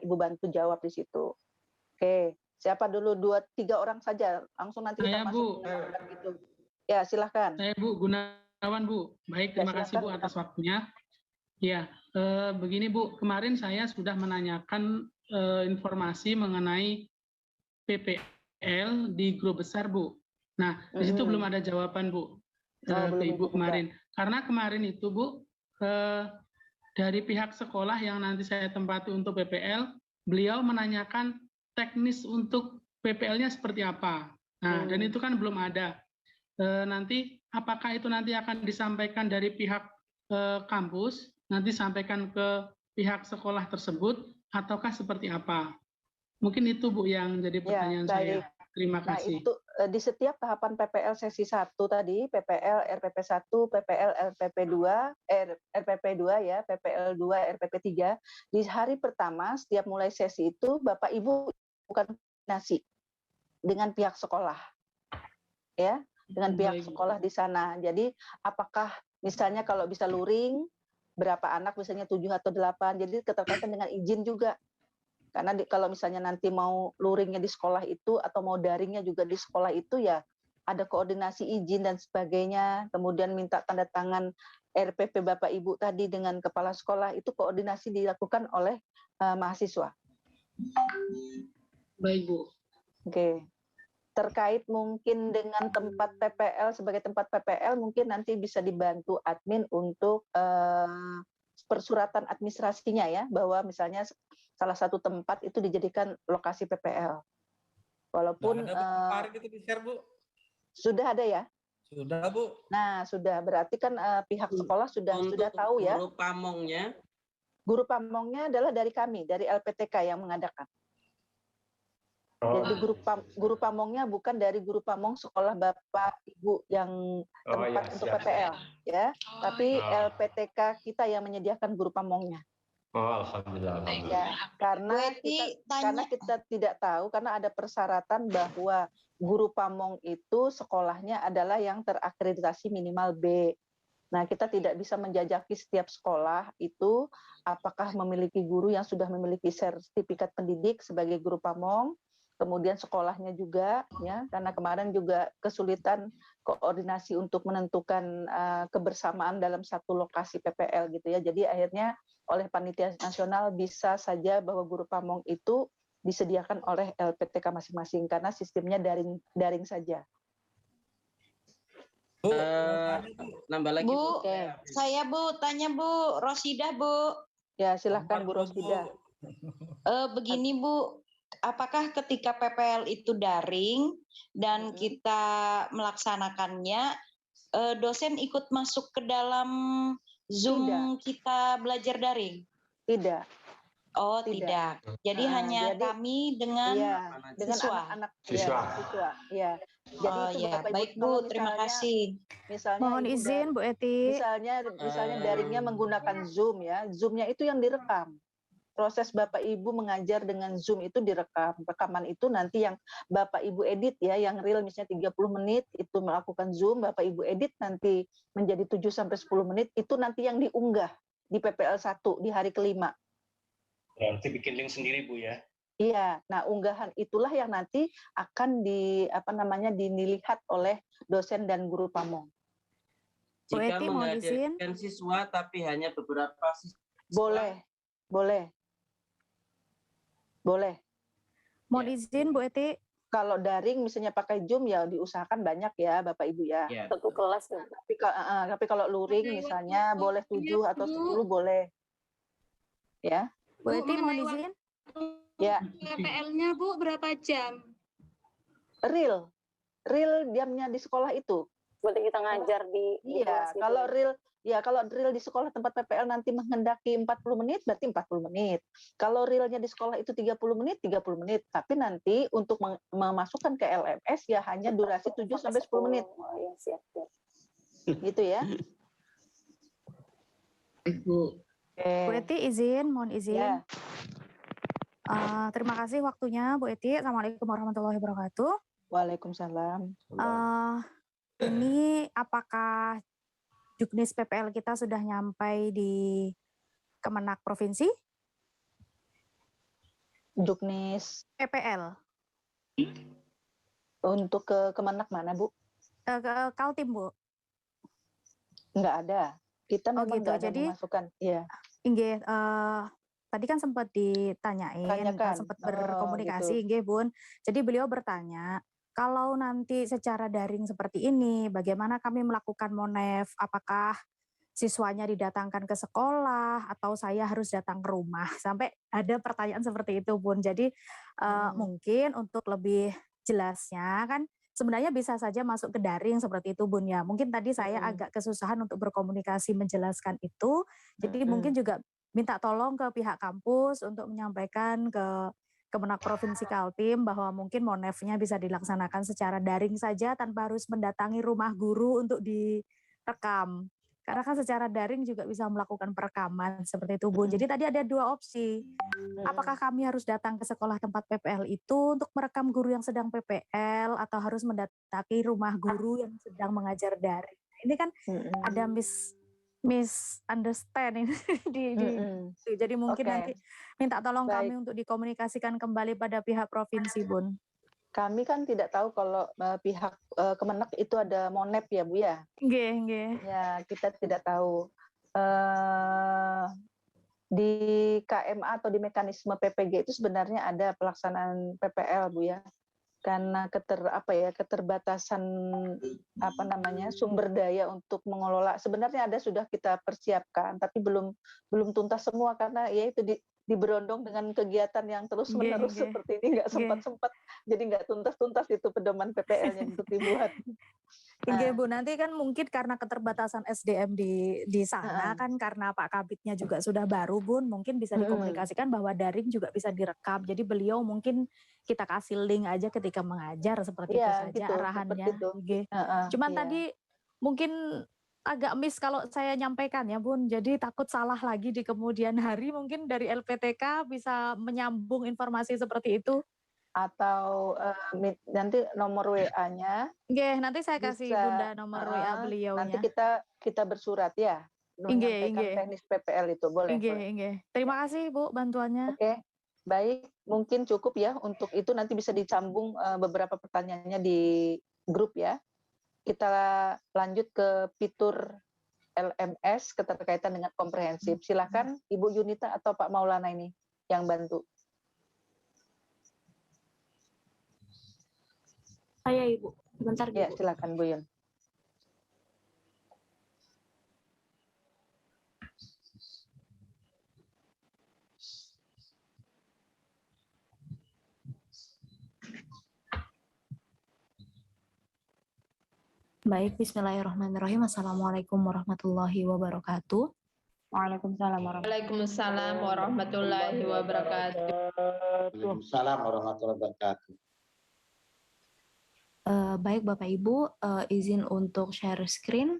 Ibu bantu jawab di situ. Oke, siapa dulu 2-3 orang saja, langsung nanti kita masuk gitu. Ya, silahkan. Saya Bu Gunawan Bu. Baik, terima kasih Bu atas waktunya. Ya, begini Bu, kemarin saya sudah menanyakan informasi mengenai PPL di grup besar Bu. Nah, di situ belum ada jawaban Bu ke Ibu kemarin. Karena kemarin itu Bu, dari pihak sekolah yang nanti saya tempati untuk PPL, beliau menanyakan teknis untuk PPL-nya seperti apa. Nah, dan itu kan belum ada. Nanti apakah itu nanti akan disampaikan dari pihak kampus, nanti sampaikan ke pihak sekolah tersebut, ataukah seperti apa? Mungkin itu Bu yang jadi pertanyaan saya. Terima kasih. Nah, itu di setiap tahapan PPL sesi 1 tadi, PPL RPP 1, PPL RPP 2, RPP 2 ya, PPL 2, RPP 3, di hari pertama setiap mulai sesi itu Bapak Ibu bukan koordinasi dengan pihak sekolah. Ya, dengan pihak sekolah di sana. Jadi apakah misalnya kalau bisa luring berapa anak misalnya 7 atau 8. Jadi keterkaitan dengan izin juga. Karena kalau misalnya nanti mau luringnya di sekolah itu atau mau daringnya juga di sekolah itu ya ada koordinasi izin dan sebagainya, kemudian minta tanda tangan RPP Bapak Ibu tadi dengan kepala sekolah, itu koordinasi dilakukan oleh mahasiswa. Baik Bu. Oke. Terkait mungkin dengan tempat PPL sebagai tempat PPL mungkin nanti bisa dibantu admin untuk persuratan administrasinya ya, bahwa misalnya salah satu tempat itu dijadikan lokasi PPL. Walaupun kemarin itu di-share Bu. Sudah ada ya? Sudah Bu. Nah, sudah. Berarti kan pihak sekolah sudah tahu ya. Guru pamongnya? Guru pamongnya adalah dari kami, dari LPTK yang mengadakan. Jadi guru pamongnya bukan dari guru pamong sekolah Bapak Ibu yang tempat untuk PPL ya, tapi LPTK kita yang menyediakan guru pamongnya. Alhamdulillah. Ya, karena kita tidak tahu, karena ada persyaratan bahwa guru pamong itu sekolahnya adalah yang terakreditasi minimal B. Nah, kita tidak bisa menjajaki setiap sekolah itu apakah memiliki guru yang sudah memiliki sertifikat pendidik sebagai guru pamong, kemudian sekolahnya juga ya, karena kemarin juga kesulitan koordinasi untuk menentukan kebersamaan dalam satu lokasi PPL gitu ya. Jadi akhirnya oleh panitia nasional bisa saja bahwa guru pamong itu disediakan oleh LPTK masing-masing karena sistemnya daring saja. Nambah lagi Bu. Saya Bu, tanya Bu, Rosidah Bu. Ya, silahkan Bu Rosidah. Begini Bu, apakah ketika PPL itu daring dan kita melaksanakannya, dosen ikut masuk ke dalam Zoom kita belajar daring? Tidak. Oh, tidak. Jadi hanya kami dengan siswa. Anak-anak siswa. Ya. Jadi itu Bapak Ibu, baik Bu, terima kasih. Misalnya mohon izin Bu Eti. Misalnya daringnya menggunakan Zoom ya. Zoom-nya itu yang direkam. Proses Bapak Ibu mengajar dengan Zoom itu direkam. Rekaman itu nanti yang Bapak Ibu edit ya, yang real misalnya 30 menit itu melakukan Zoom, Bapak Ibu edit nanti menjadi 7 sampai 10 menit, itu nanti yang diunggah di PPL 1 di hari kelima. Nanti bikin link sendiri Bu ya. Iya, nah unggahan itulah yang nanti akan dilihat oleh dosen dan guru pamong. Jika menghadirkan siswa tapi hanya beberapa siswa. Boleh. Mohon izin Bu Eti. kalau daring misalnya pakai Zoom ya diusahakan banyak ya Bapak Ibu ya. Iya. Satu kelas ya. Tapi kalau luring misalnya boleh 7 atau 10 boleh. Ya. Bu Eti mau izin? Ya. PPL-nya Bu berapa jam? Real diamnya di sekolah itu. Berarti kita ngajar di Iya, kelas gitu. kalau real di sekolah tempat PPL nanti menghendaki 40 menit berarti 40 menit. Kalau realnya di sekolah itu 30 menit, 30 menit. Tapi nanti untuk memasukkan ke LMS ya hanya durasi 7 sampai 10 menit. Oh iya, siap. Gitu ya. Ibu. Bu Eti mohon izin. Ya. Terima kasih waktunya Bu Eti. Assalamualaikum warahmatullahi wabarakatuh. Waalaikumsalam. Ini apakah Juknis PPL kita sudah nyampai di Kemenak Provinsi? Juknis PPL. Untuk ke Kemenak mana, Bu? Ke Kaltim, Bu. Enggak ada. Kita memang gitu. enggak ada Jadi, memasukkan. Iya. Inggih, tadi kan sempat ditanyain, sempat berkomunikasi, gitu. nggih Bun. Jadi beliau bertanya, kalau nanti secara daring seperti ini, bagaimana kami melakukan monef? Apakah siswanya didatangkan ke sekolah atau saya harus datang ke rumah? Sampai ada pertanyaan seperti itu, Bun. Jadi mungkin untuk lebih jelasnya kan sebenarnya bisa saja masuk ke daring seperti itu, Bun ya. Mungkin tadi saya agak kesusahan untuk berkomunikasi menjelaskan itu. Jadi mungkin juga minta tolong ke pihak kampus untuk menyampaikan ke Kemenak Provinsi Kaltim bahwa mungkin monefnya bisa dilaksanakan secara daring saja tanpa harus mendatangi rumah guru untuk direkam. Karena kan secara daring juga bisa melakukan perekaman seperti itu, Bun. Jadi tadi ada 2 opsi. Apakah kami harus datang ke sekolah tempat PPL itu untuk merekam guru yang sedang PPL atau harus mendatangi rumah guru yang sedang mengajar daring? Ini kan ada misunderstanding jadi mungkin nanti minta tolong kami untuk dikomunikasikan kembali pada pihak provinsi, Bun. Kami kan tidak tahu kalau pihak Kemenak itu ada monep ya, Bu ya. Nggih. Ya, kita tidak tahu. Di KMA atau di mekanisme PPG itu sebenarnya ada pelaksanaan PPL, Bu ya. Karena keterbatasan sumber daya untuk mengelola, sebenarnya sudah kita persiapkan tapi belum tuntas semua karena ya itu diberondong dengan kegiatan yang terus-menerus seperti ini, nggak sempat jadi nggak tuntas itu pedoman PPL-nya untuk dibuat. Bu, nanti kan mungkin karena keterbatasan SDM di sana kan karena Pak Kabitnya juga sudah baru, Bun, mungkin bisa dikomunikasikan bahwa daring juga bisa direkam. Jadi beliau mungkin kita kasih link aja ketika mengajar seperti itu saja gitu, arahannya. Cuman tadi mungkin agak miss kalau saya nyampaikan ya, Bun. Jadi takut salah lagi di kemudian hari, mungkin dari LPTK bisa menyambung informasi seperti itu. Atau nanti nomor WA-nya. Nanti saya kasih Bunda nomor WA beliaunya. Nanti kita bersurat ya, menyampaikan teknis PPL itu, boleh. Terima kasih, Bu, bantuannya. Oke, baik. Mungkin cukup ya untuk itu, nanti bisa dicambung beberapa pertanyaannya di grup ya. Kita lanjut ke fitur LMS keterkaitan dengan komprehensif. Silakan Ibu Yunita atau Pak Maulana ini yang bantu. Saya Ibu, sebentar. Ya, silakan Bu Yun. Baik, bismillahirrahmanirrahim. Assalamualaikum warahmatullahi wabarakatuh. Waalaikumsalam warahmatullahi wabarakatuh. Waalaikumsalam warahmatullahi wabarakatuh. Baik Bapak Ibu, izin untuk share screen.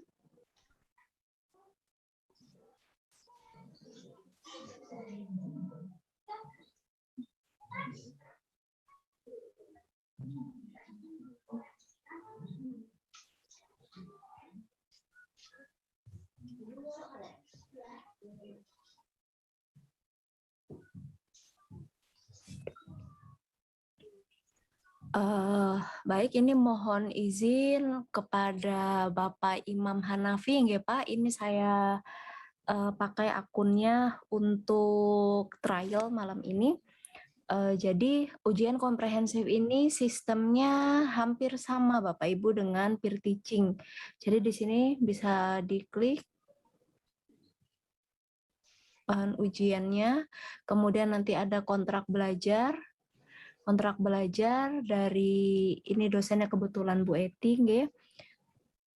Baik, ini mohon izin kepada Bapak Imam Hanafi, nggih Pak. Ini saya pakai akunnya untuk trial malam ini. Jadi ujian komprehensif ini sistemnya hampir sama Bapak Ibu dengan peer teaching. Jadi di sini bisa diklik bahan ujiannya, kemudian nanti ada kontrak belajar dari ini dosennya kebetulan Bu Eti, nggih.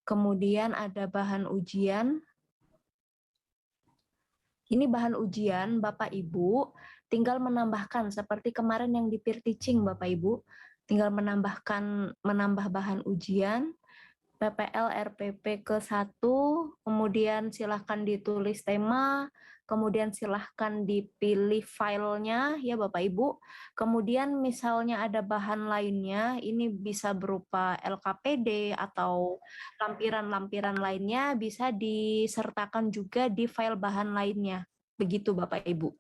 Kemudian ada bahan ujian. Ini bahan ujian Bapak Ibu tinggal menambahkan seperti kemarin yang di peer teaching Bapak Ibu, tinggal menambah bahan ujian PPL RPP ke-1, kemudian silahkan ditulis tema, kemudian silahkan dipilih filenya ya Bapak Ibu. Kemudian misalnya ada bahan lainnya, ini bisa berupa LKPD atau lampiran-lampiran lainnya bisa disertakan juga di file bahan lainnya. Begitu Bapak Ibu.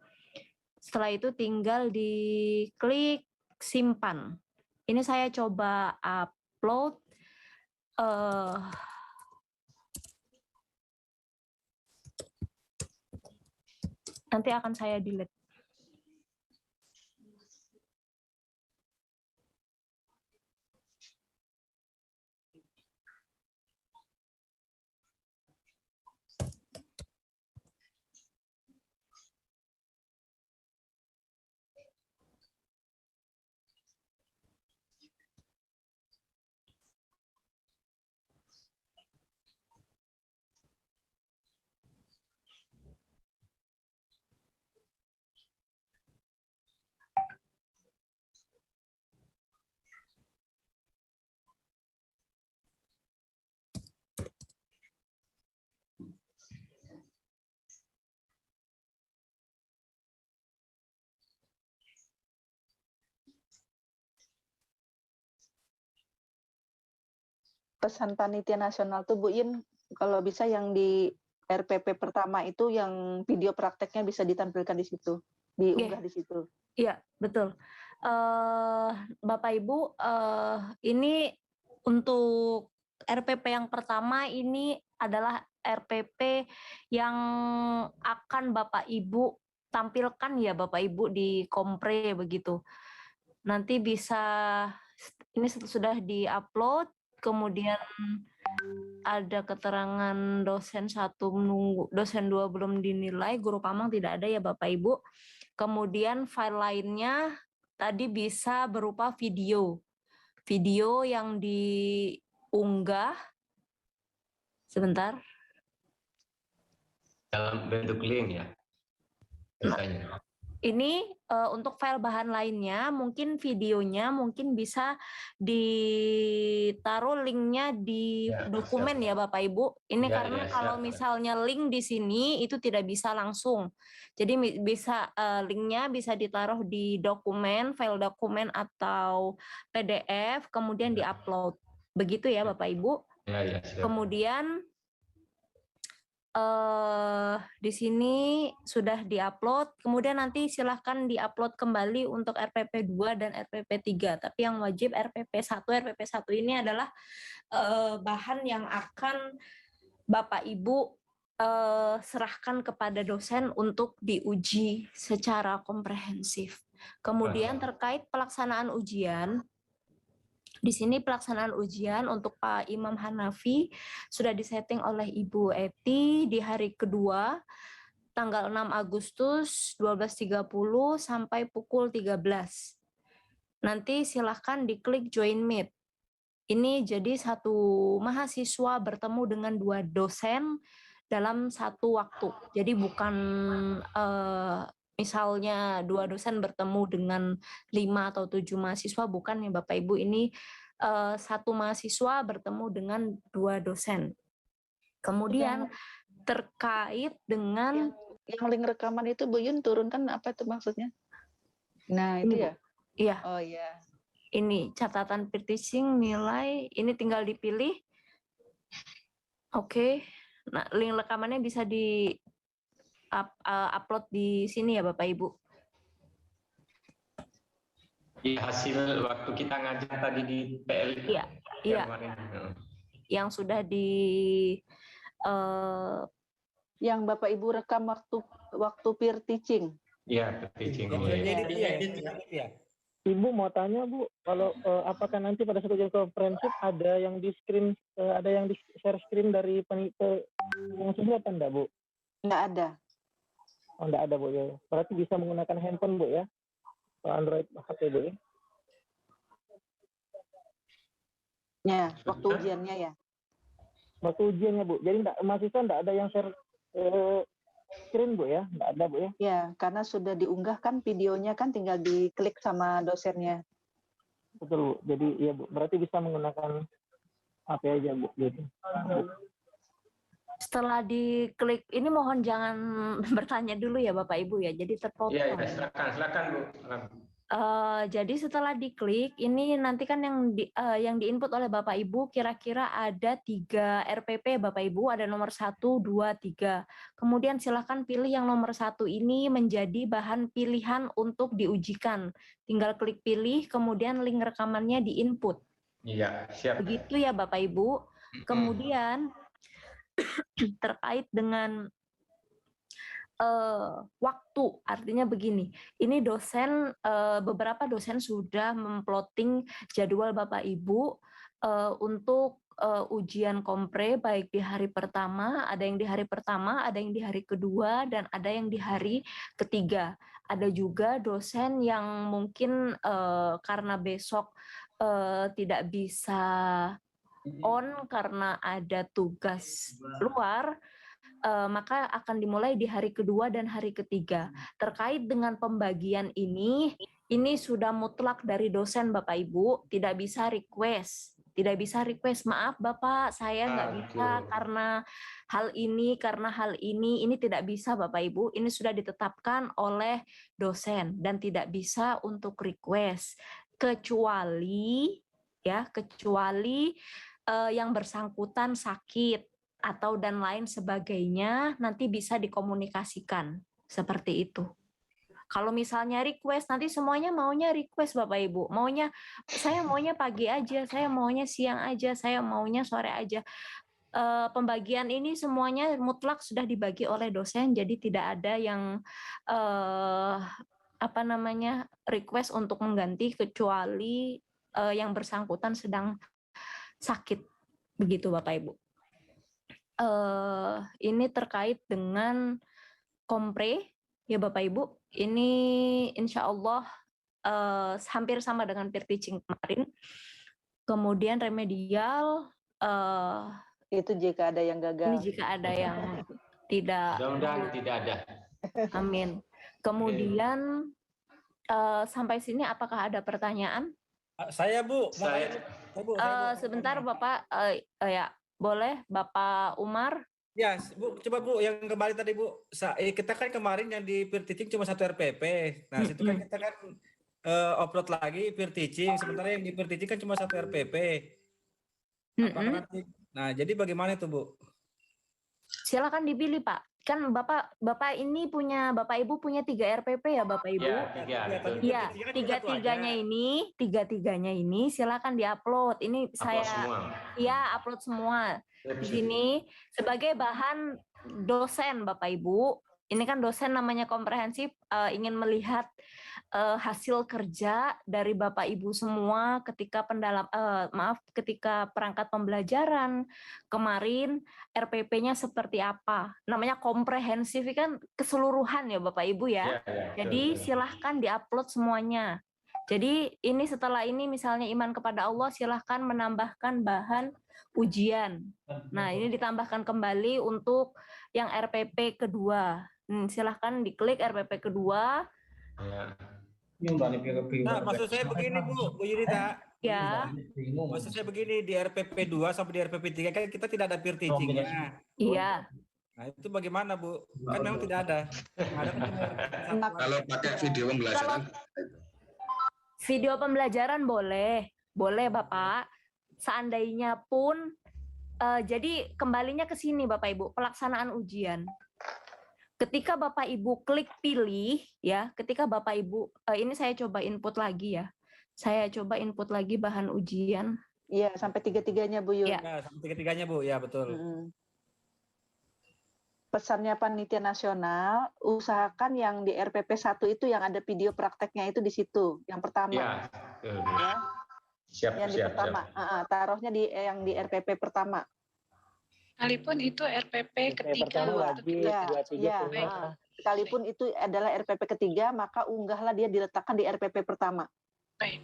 Setelah itu tinggal diklik simpan. Ini saya coba upload. Nanti akan saya delete. Pesan panitia nasional tuh Bu Yin, kalau bisa yang di RPP pertama itu yang video prakteknya bisa ditampilkan di situ, diunggah di situ. Iya, betul. Bapak Ibu, ini untuk RPP yang pertama ini adalah RPP yang akan Bapak Ibu tampilkan ya Bapak Ibu di Kompre begitu. Nanti bisa, ini sudah di-upload, kemudian ada keterangan dosen 1 menunggu, dosen 2 belum dinilai, guru pamong tidak ada ya Bapak Ibu. Kemudian file lainnya tadi bisa berupa video. Video yang diunggah, sebentar. Dalam bentuk link ya? Biasanya. Ini untuk file bahan lainnya, mungkin videonya mungkin bisa ditaruh linknya di dokumen ya Bapak Ibu. Ini karena kalau misalnya link di sini itu tidak bisa langsung. Jadi bisa linknya bisa ditaruh di dokumen, file dokumen atau PDF, kemudian diupload. Begitu ya Bapak Ibu. Kemudian di sini sudah diupload, kemudian nanti silahkan diupload kembali untuk RPP 2 dan RPP 3. Tapi yang wajib RPP 1 ini adalah bahan yang akan Bapak Ibu serahkan kepada dosen untuk diuji secara komprehensif. Kemudian terkait pelaksanaan ujian, di sini pelaksanaan ujian untuk Pak Imam Hanafi sudah disetting oleh Ibu Eti di hari kedua, tanggal 6 Agustus 12.30 sampai pukul 13. Nanti silahkan diklik join meet. Ini jadi satu mahasiswa bertemu dengan 2 dosen dalam satu waktu. Jadi bukan misalnya 2 dosen bertemu dengan 5 atau 7 mahasiswa, bukan ya Bapak Ibu, ini 1 mahasiswa bertemu dengan 2 dosen. Kemudian terkait dengan yang link rekaman itu Bu Yun turunkan apa itu maksudnya? Nah itu ya? Iya. Oh iya. Ini catatan peer teaching nilai, ini tinggal dipilih. Oke. Nah link rekamannya bisa di upload di sini ya Bapak Ibu. Di hasil waktu kita ngajar tadi di PL. Iya, iya. Yang sudah yang Bapak Ibu rekam waktu peer teaching. Iya, teaching. Yang sudah diedit ya? Ibu mau tanya Bu, kalau apakah nanti pada saat ujian komprehensif ada yang di screen, ada yang di share screen dari pengisinya apa enggak Bu? Nggak ada. Oh enggak ada Bu ya. Berarti bisa menggunakan handphone Bu ya? Android HP Bu ya? Ya, waktu ujiannya ya. Waktu ujiannya Bu. Jadi mahasiswa enggak ada yang share screen Bu ya? Enggak ada Bu ya? Ya, karena sudah diunggah kan videonya kan tinggal diklik sama dosennya. Betul Bu. Jadi iya Bu, berarti bisa menggunakan HP aja Bu gitu. Setelah diklik ini mohon jangan bertanya dulu ya Bapak Ibu ya. Jadi terpotong. Iya, silakan Bu. Jadi setelah diklik ini nanti kan yang diinput oleh Bapak Ibu kira-kira ada 3 RPP Bapak Ibu, ada nomor 1, 2, 3. Kemudian silakan pilih yang nomor 1 ini menjadi bahan pilihan untuk diujikan. Tinggal klik pilih, kemudian link rekamannya diinput. Iya, siap. Begitu ya Bapak Ibu. Kemudian terkait dengan waktu, artinya begini, ini dosen, beberapa dosen sudah memplotting jadwal Bapak Ibu untuk ujian kompre baik di hari pertama, ada yang di hari pertama, ada yang di hari kedua, dan ada yang di hari ketiga. Ada juga dosen yang mungkin karena besok tidak bisa on karena ada tugas luar, maka akan dimulai di hari kedua dan hari ketiga. Terkait dengan pembagian ini sudah mutlak dari dosen Bapak Ibu, tidak bisa request. Tidak bisa request, maaf Bapak, saya nggak bisa karena hal ini tidak bisa Bapak Ibu. Ini sudah ditetapkan oleh dosen dan tidak bisa untuk request. Kecuali yang bersangkutan sakit atau dan lain sebagainya nanti bisa dikomunikasikan seperti itu. Kalau misalnya request nanti semuanya maunya request Bapak Ibu, saya maunya pagi aja, saya maunya siang aja, saya maunya sore aja. Pembagian ini semuanya mutlak sudah dibagi oleh dosen, jadi tidak ada yang request untuk mengganti kecuali yang bersangkutan sedang sakit, begitu Bapak Ibu. Ini terkait dengan kompre ya Bapak Ibu, ini insya Allah hampir sama dengan peer teaching kemarin. Kemudian remedial itu jika ada yang gagal. Ini jika ada yang tidak. Mudah-mudahan tidak ada. Amin. Kemudian sampai sini apakah ada pertanyaan? Saya Bu. Sebentar Bapak, ya boleh Bapak Umar. Ya Bu, coba Bu yang kemarin tadi Bu, kita kan kemarin yang di peer teaching cuma 1 RPP. Nah situ kan kita kan upload lagi peer teaching, sementara yang di peer teaching kan cuma 1 RPP. Nah jadi bagaimana itu Bu? Silakan dipilih Pak. Kan Bapak Ibu punya 3 RPP ya Bapak Ibu? Iya, tiga-tiganya ini silakan diupload. Ini upload semua di sini sebagai bahan dosen Bapak Ibu. Ini kan dosen namanya komprehensif, ingin melihat hasil kerja dari Bapak Ibu semua ketika ketika perangkat pembelajaran kemarin RPP-nya seperti apa. Namanya komprehensif kan keseluruhan ya Bapak Ibu ya. Jadi silahkan diupload semuanya. Jadi ini setelah ini misalnya iman kepada Allah silahkan menambahkan bahan ujian. Nah ini ditambahkan kembali untuk yang RPP kedua. Silahkan diklik RPP kedua. Nah, maksud saya begini Bu Yunita. Ya. Maksud saya begini, di RPP 2 sampai di RPP 3 kan kita tidak ada peer teaching-nya. Iya. Nah, itu bagaimana Bu? Kan memang tidak ada. Kalau pakai video pembelajaran. Video pembelajaran boleh Bapak. Seandainya pun jadi kembalinya ke sini Bapak Ibu, pelaksanaan ujian. Ketika Bapak Ibu klik pilih ya, ketika Bapak Ibu ini saya coba input lagi ya. Saya coba input lagi bahan ujian. Iya, sampai 3-3-nya Bu Yun. Ya, sampai 3-3-nya Bu, ya betul. pesannya panitia nasional, usahakan yang di RPP 1 itu yang ada video prakteknya itu di situ, yang pertama. Ya, Ya. siap, Yang di siap, pertama, siap. taruhnya yang di RPP pertama. Sekalipun itu RPP ketiga waktu kita. Sekalipun itu adalah RPP ketiga, maka unggahlah dia diletakkan di RPP pertama. Baik.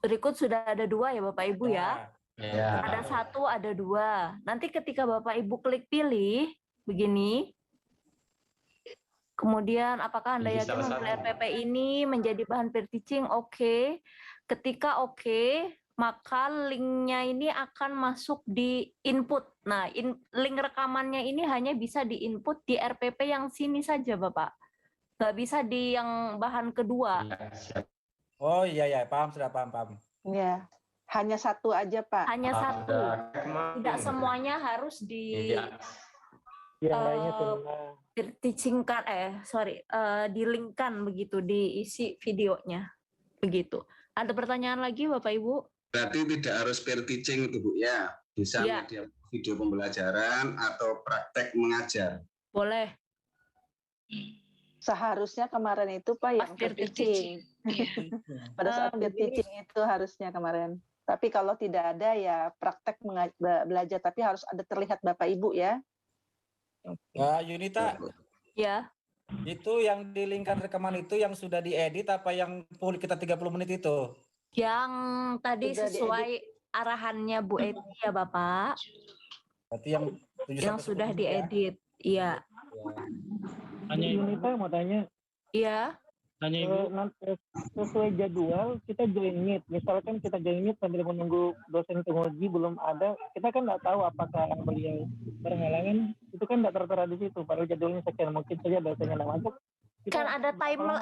Berikut sudah ada 2 ya Bapak Ibu ya. Ya. Ada 1, ada 2. Nanti ketika Bapak Ibu klik pilih begini, kemudian apakah Anda yakin memilih RPP ini menjadi bahan peer teaching? Oke. Ketika oke, maka linknya ini akan masuk di input. Nah, link rekamannya ini hanya bisa di input di RPP yang sini saja Bapak. Nggak bisa di yang bahan kedua. Oh iya, paham, sudah paham. Iya, hanya 1 aja Pak. Hanya 1. Tidak semuanya harus di teachingkan, di-linkkan begitu, diisi videonya. Begitu. Ada pertanyaan lagi Bapak Ibu? Berarti tidak harus peer teaching itu Bu ya. Bisa media video pembelajaran atau praktek mengajar. Boleh. Seharusnya kemarin itu Pak yang peer teaching. Pada saat peer teaching itu harusnya kemarin. Tapi kalau tidak ada ya praktek belajar, tapi harus ada terlihat Bapak Ibu ya. Yunita. Ya. Itu yang di lingkan rekaman itu yang sudah diedit apa yang full kita 30 menit itu? Yang tadi sudah sesuai arahannya Bu Eti ya Bapak. Berarti yang sudah diedit. Iya. Hanya Yunita mau tanya. Iya. Hanya Ibu. Sesuai jadwal kita join meet. Misalkan kita join meet sambil menunggu dosen penguji belum ada, kita kan nggak tahu apakah beliau berhalangan. Itu kan nggak tertera di situ. Padahal jadwalnya sekian, mungkin saja dosennya nggak masuk. Kan ada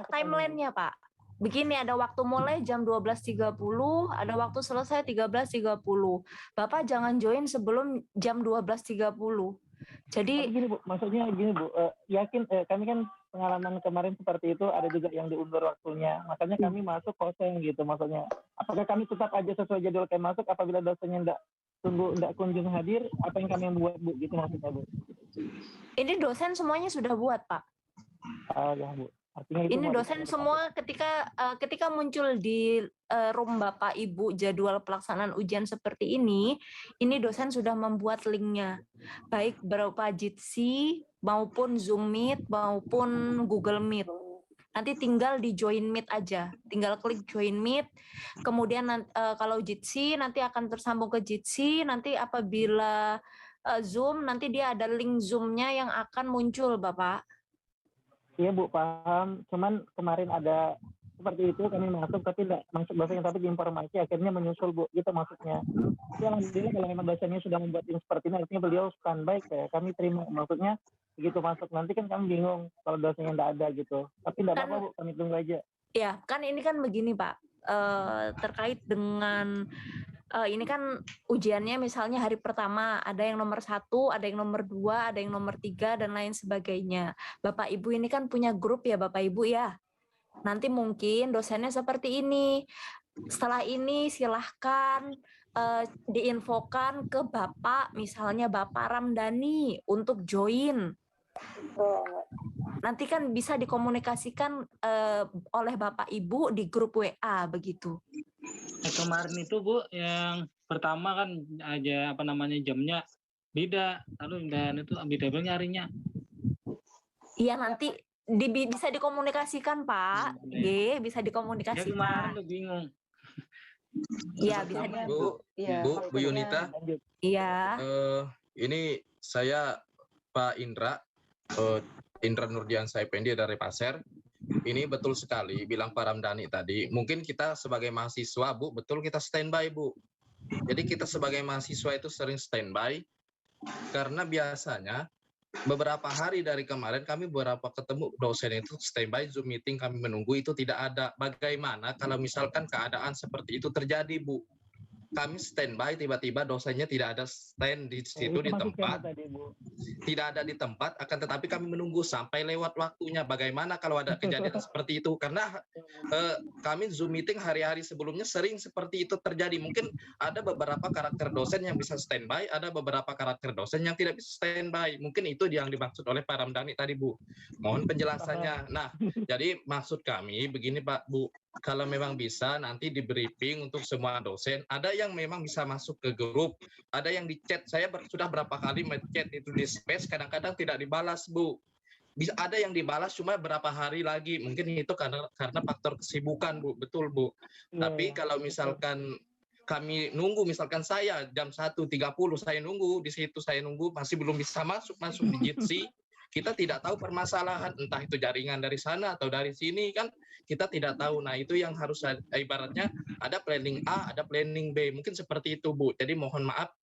timeline-nya Pak. Begini, ada waktu mulai jam 12.30, ada waktu selesai 13.30. Bapak jangan join sebelum jam 12.30. Jadi gini Bu, maksudnya gini Bu, yakin kami kan pengalaman kemarin seperti itu, ada juga yang diundur waktunya, makanya kami masuk kosong gitu. Maksudnya apakah kami tetap aja sesuai jadwal kami masuk apabila dosennya enggak kunjung hadir, apa yang kami buat Bu, gitu maksudnya Bu? Ini dosen semuanya sudah buat Pak. Ya Bu. Artinya itu ini dosen semua ketika muncul di room Bapak Ibu jadwal pelaksanaan ujian seperti ini dosen sudah membuat linknya, baik berupa Jitsi maupun Zoom Meet maupun Google Meet. Nanti tinggal di join Meet aja, tinggal klik join Meet. Kemudian kalau Jitsi nanti akan tersambung ke Jitsi. Nanti apabila Zoom nanti dia ada link Zoom-nya yang akan muncul Bapak. Iya Bu, paham. Cuman kemarin ada seperti itu, kami masuk tapi tidak masuk dosennya, tapi di informasi akhirnya menyusul Bu, gitu maksudnya. Ya alhamdulillah kalau memang dosennya sudah membuat yang seperti ini, artinya beliau standby, kayak kami terima. Maksudnya begitu masuk nanti kan kami bingung kalau dosennya tidak ada gitu. Tapi tidak apa-apa Bu, kami tunggu aja. Ya kan ini kan begini Pak, terkait dengan ini kan ujiannya misalnya hari pertama ada yang nomor 1, ada yang nomor 2, ada yang nomor 3 dan lain sebagainya. Bapak Ibu ini kan punya grup ya Bapak Ibu ya. Nanti mungkin dosennya seperti ini. Setelah ini silahkan diinfokan ke Bapak, misalnya Bapak Ramdhani untuk join. Nanti kan bisa dikomunikasikan oleh Bapak Ibu di grup WA begitu. Kemarin itu Bu, yang pertama kan aja jamnya beda, lalu dan itu beda nyarinya. Iya nanti bisa dikomunikasikan Pak, bisa dikomunikasikan. Ya kemarin tuh bingung. Iya bisa Bu Yunita. Iya. Ini saya Pak Indra Nurdiansyah Effendi dari Pasir. Ini betul sekali bilang Pak Ramdhani tadi. Mungkin kita sebagai mahasiswa Bu, betul kita standby Bu. Jadi kita sebagai mahasiswa itu sering standby karena biasanya beberapa hari dari kemarin kami beberapa ketemu dosen itu standby Zoom meeting, kami menunggu itu tidak ada. Bagaimana kalau misalkan keadaan seperti itu terjadi Bu? kami standby, tiba-tiba dosennya tidak ada stand di situ di tempat, tidak ada di tempat, akan tetapi kami menunggu sampai lewat waktunya. Bagaimana kalau ada kejadian seperti itu? Karena kami Zoom meeting hari-hari sebelumnya sering seperti itu terjadi. Mungkin ada beberapa karakter dosen yang bisa standby, ada beberapa karakter dosen yang tidak bisa standby. Mungkin itu yang dimaksud oleh Pak Ramdhani tadi, Bu. Mohon penjelasannya. Nah, jadi maksud kami begini Pak, Bu. Kalau memang bisa nanti di briefing untuk semua dosen, ada yang memang bisa masuk ke grup, ada yang di chat. Saya sudah berapa kali chat itu di space, kadang-kadang tidak dibalas, Bu. Bisa ada yang dibalas cuma berapa hari lagi, mungkin itu karena faktor kesibukan, Bu. Betul, Bu. Tapi kalau misalkan kami nunggu, misalkan saya jam 1.30 saya nunggu di situ, saya nunggu masih belum bisa masuk di Jitsi, kita tidak tahu permasalahan, entah itu jaringan dari sana atau dari sini, kan kita tidak tahu. Nah, itu yang harus ibaratnya ada planning A, ada planning B, mungkin seperti itu, Bu. Jadi mohon maaf,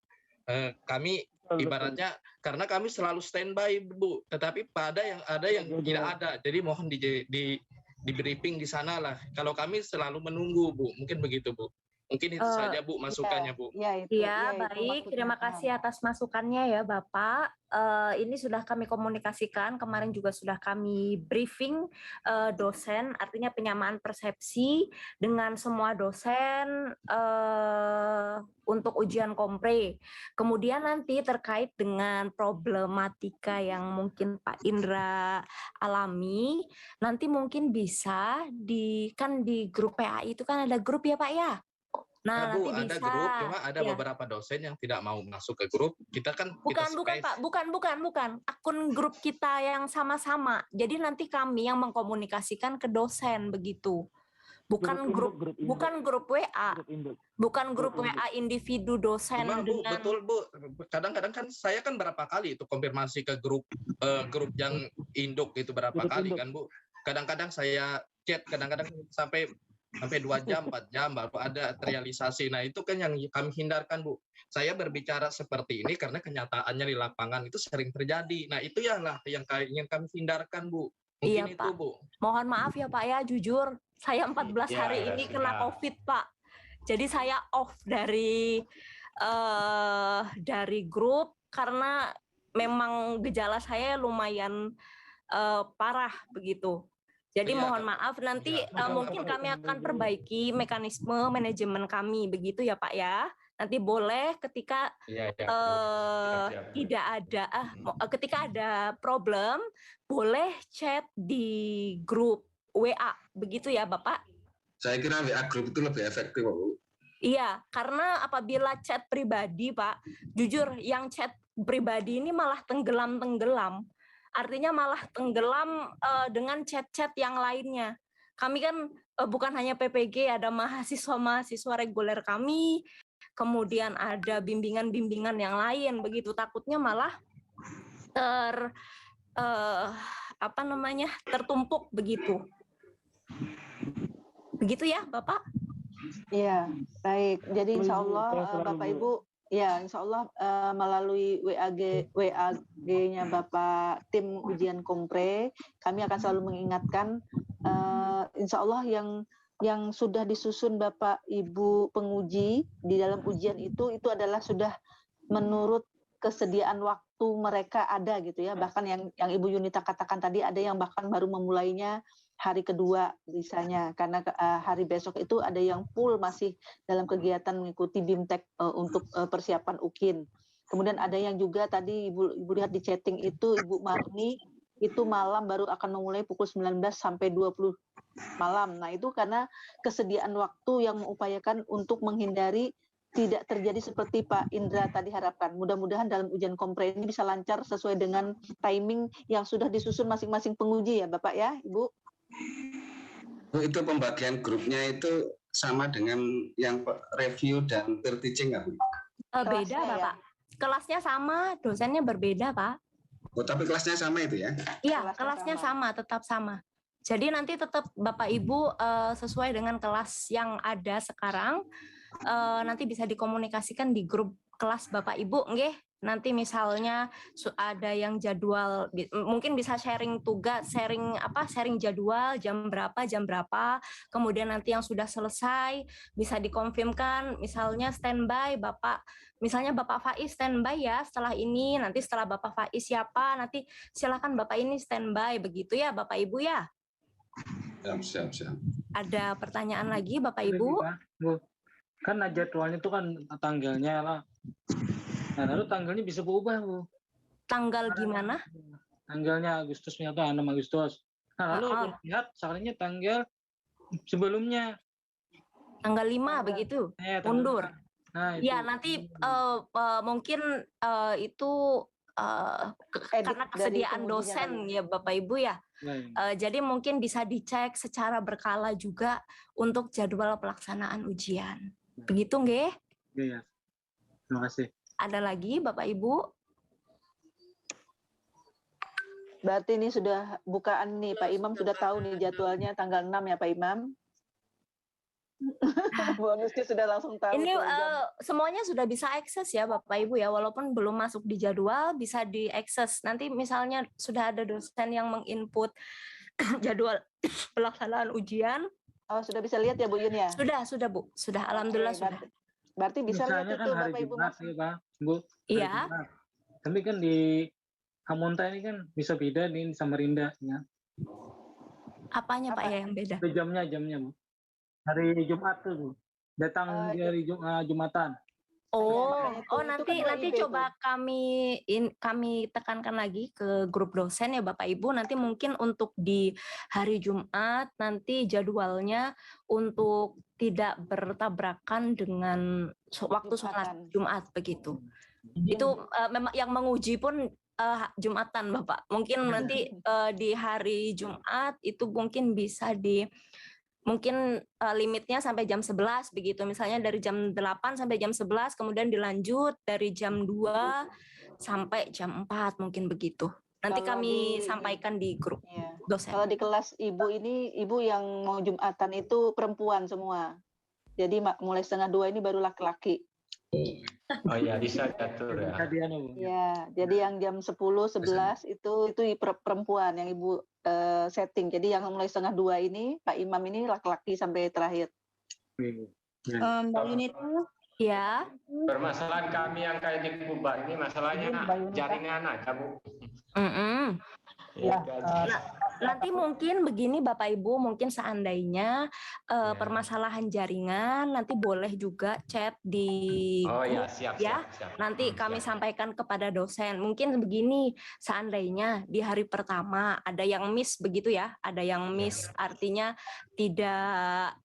kami ibaratnya karena kami selalu standby, Bu, tetapi ada yang tidak ada. Jadi mohon di briefing di sana lah. Kalau kami selalu menunggu, Bu, mungkin begitu, Bu. Mungkin itu saja, Bu, masukannya, Bu. Iya, baik. Terima kasih atas masukannya ya, Bapak. Ini sudah kami komunikasikan, kemarin juga sudah kami briefing dosen, artinya penyamaan persepsi dengan semua dosen untuk ujian kompre. Kemudian nanti terkait dengan problematika yang mungkin Pak Indra alami, nanti mungkin bisa kan di grup PAI itu kan ada grup ya Pak ya? Nah, Bu, nanti ada bisa, grup, cuma ada ya. beberapa dosen yang tidak mau masuk ke grup. Kita kan Bukan Pak, bukan. Akun grup kita yang sama-sama. Jadi nanti kami yang mengkomunikasikan ke dosen begitu. Bukan grup WA. Bukan grup WA individu dosen Cuma, Bu, dengan betul, Bu. Kadang-kadang kan saya kan berapa kali itu konfirmasi ke grup yang induk itu berapa kali kan, Bu. Kadang-kadang saya chat, kadang-kadang sampai 2 jam, 4 jam baru ada terrealisasi. Nah, itu kan yang kami hindarkan, Bu. Saya berbicara seperti ini karena kenyataannya di lapangan itu sering terjadi. Nah, itu yang ingin kami hindarkan, Bu. Mungkin Iya, itu, Pak. Bu. Mohon maaf ya, Pak ya, jujur saya 14 hari ini kena COVID, Pak. Jadi saya off dari grup karena memang gejala saya lumayan parah begitu. Jadi mohon maaf nanti mungkin kami akan perbaiki mekanisme manajemen kami begitu ya Pak ya. Nanti boleh ketika tidak ada ketika ada problem boleh chat di grup WA begitu ya Bapak. Saya kira WA grup itu lebih efektif, Bu. Iya, karena apabila chat pribadi Pak, jujur yang chat pribadi ini malah tenggelam. Artinya malah tenggelam dengan chat-chat yang lainnya. Kami kan bukan hanya PPG, ada mahasiswa reguler kami, kemudian ada bimbingan-bimbingan yang lain, begitu takutnya malah tertumpuk begitu. Begitu ya, Bapak? Iya, baik. Jadi insya Allah Bapak Ibu, ya insya Allah melalui WAG-nya Bapak tim ujian kompre, kami akan selalu mengingatkan insya Allah yang sudah disusun Bapak Ibu penguji di dalam ujian itu adalah sudah menurut kesediaan waktu mereka ada gitu ya. Bahkan yang Ibu Yunita katakan tadi ada yang bahkan baru memulainya hari kedua misalnya, karena hari besok itu ada yang full masih dalam kegiatan mengikuti BIMTEK untuk persiapan UKIN. Kemudian ada yang juga tadi Ibu lihat di chatting itu Ibu Marni itu malam baru akan memulai pukul 19 sampai 20 malam. Nah, itu karena kesediaan waktu yang mengupayakan untuk menghindari tidak terjadi seperti Pak Indra tadi harapkan. Mudah-mudahan dalam ujian kompre ini bisa lancar sesuai dengan timing yang sudah disusun masing-masing penguji ya Bapak ya, Ibu. Itu pembagian grupnya itu sama dengan yang review dan peer teaching nggak, Bu? Beda, Bapak. Kelasnya sama, dosennya berbeda, Pak. Oh, tapi kelasnya sama itu ya? Iya, kelasnya sama, tetap sama. Jadi nanti tetap Bapak Ibu sesuai dengan kelas yang ada sekarang, nanti bisa dikomunikasikan di grup kelas Bapak Ibu, nggih. nanti misalnya ada yang jadwal, mungkin bisa sharing tugas, sharing jadwal jam berapa, kemudian nanti yang sudah selesai bisa dikonfirmkan, misalnya standby misalnya Bapak Faiz standby ya setelah ini, nanti setelah Bapak Faiz siapa, nanti silakan Bapak ini standby, begitu ya Bapak Ibu ya. Siap. Ada pertanyaan lagi Bapak Ibu? Bu, kan jadwalnya itu kan tanggalnya lah. Nah, lalu tanggalnya bisa berubah, Bu. Tanggal gimana? Tanggalnya Agustus, ternyata 6 Agustus. Nah, lalu lihat soalnya tanggal sebelumnya. Tanggal 5 begitu? Mundur. Nah, ya, nanti mungkin itu karena kesediaan dosen ya Bapak Ibu ya. Jadi mungkin bisa dicek secara berkala juga untuk jadwal pelaksanaan ujian. Begitu nggih? Iya. Terima kasih. Ada lagi Bapak Ibu? Berarti ini sudah bukaan nih, Pak Imam sudah tahu nih jadwalnya tanggal 6 ya Pak Imam? Bonusnya sudah langsung tahu. Ini semuanya sudah bisa akses ya Bapak Ibu ya, walaupun belum masuk di jadwal bisa diakses. Nanti misalnya sudah ada dosen yang menginput jadwal pelaksanaan ujian. Oh, sudah bisa lihat ya Bu Yun ya? Sudah Bu, sudah alhamdulillah sudah. Berarti bisa lihat itu kan hari Bapak Ibu Jumat, ya, Pak, Bu. Iya. Tapi kan di Hamonta ini kan bisa beda nih sama Rinda ya. Apanya Pak ya yang beda? Jamnya Bu. Hari Jumat tuh Bu. Datang dari Jumatan. Nanti coba kami tekankan lagi ke grup dosen ya Bapak Ibu, nanti mungkin untuk di hari Jumat nanti jadwalnya untuk tidak bertabrakan dengan waktu sholat Jumat begitu. Itu memang yang menguji pun Jumatan Bapak. Mungkin nanti di hari Jumat itu mungkin bisa mungkin limitnya sampai jam 11 begitu, misalnya dari jam 8 sampai jam 11, kemudian dilanjut dari jam 2 sampai jam 4 mungkin begitu. Nanti kami sampaikan di grup dosen. Kalau di kelas Ibu ini, Ibu yang mau Jumatan itu perempuan semua. Jadi mulai 1:30 ini baru laki-laki. Oh ya, bisa diatur ya. Ya, jadi yang jam 10, 11 itu perempuan yang Ibu setting. Jadi yang mulai 1:30 ini Pak Imam ini laki-laki sampai terakhir. Mbak Yunita? Ya. Permasalahan kami yang kayak di Kuba ini masalahnya jaringan aja Bu. Ya, nanti mungkin begini Bapak Ibu, mungkin seandainya permasalahan jaringan nanti boleh juga chat di grup siap. Nanti kami sampaikan kepada dosen. Mungkin begini, seandainya di hari pertama ada yang miss begitu ya, ada yang miss artinya tidak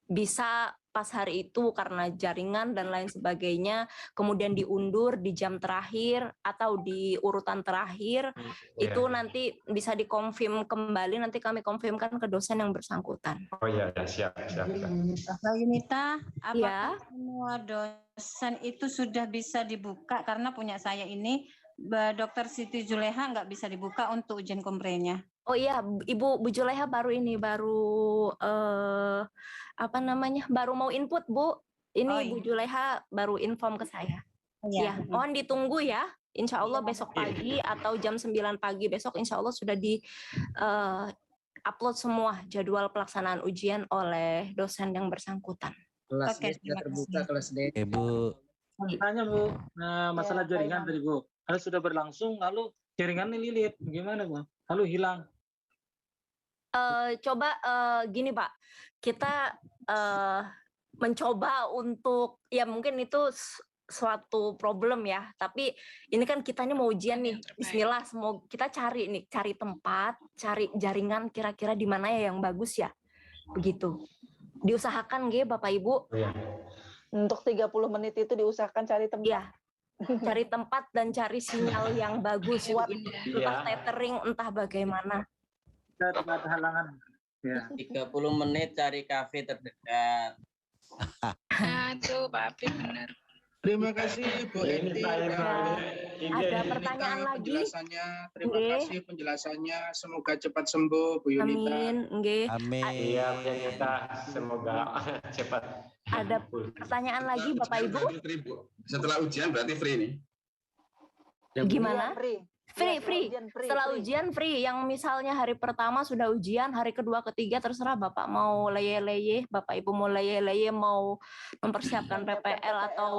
bisa pas hari itu karena jaringan dan lain sebagainya, kemudian diundur di jam terakhir atau di urutan terakhir, itu nanti bisa dikonfirm kembali, nanti kami konfirmkan ke dosen yang bersangkutan. Oh iya, siap. Mbak Yunita, apakah semua dosen itu sudah bisa dibuka? Karena punya saya ini, Dr. Siti Juleha nggak bisa dibuka untuk ujian komprehnya. Oh iya, Bu Juleha baru baru mau input Bu. Ini Bu Juleha baru inform ke saya. Ya, mohon ditunggu ya. Insya Allah besok pagi atau jam 9 pagi besok insya Allah sudah di upload semua jadwal pelaksanaan ujian oleh dosen yang bersangkutan. Kelas D sudah terbuka, kelas D. Bu. Tanya Bu, masalah jaringan tadi Bu. Kalau sudah berlangsung lalu jaringannya lilit, gimana Bu? Lalu hilang. Coba gini Pak, kita mencoba untuk ya mungkin itu suatu problem ya, tapi ini kan kita ini mau ujian nih, Bismillah, semoga kita cari tempat, cari jaringan kira-kira di mana ya yang bagus ya, begitu. Diusahakan Bapak Ibu. Untuk 30 menit itu diusahakan cari tempat. Ya. Cari tempat dan cari sinyal yang bagus, entah tethering, entah bagaimana. Ada halangan. Ya. 30 menit cari kafe terdekat. Nah, itu Pak Apip benar. Terima kasih Bu Eti. Ada pertanyaan lagi? Penjelasannya, terima Nggih. kasih penjelasannya. Semoga cepat sembuh Bu Yunita. Amin, nggih. Iya, Bu Yunita, semoga cepat. Ada pertanyaan lagi Bapak Ibu? Setelah ujian berarti free nih. Gimana? Free. Free, Iya, free. ujian free, Setelah free. ujian free. Yang misalnya hari pertama sudah ujian, hari kedua, ketiga terserah Bapak mau leye-leye, Bapak Ibu mau leye-leye, mau mempersiapkan PPL atau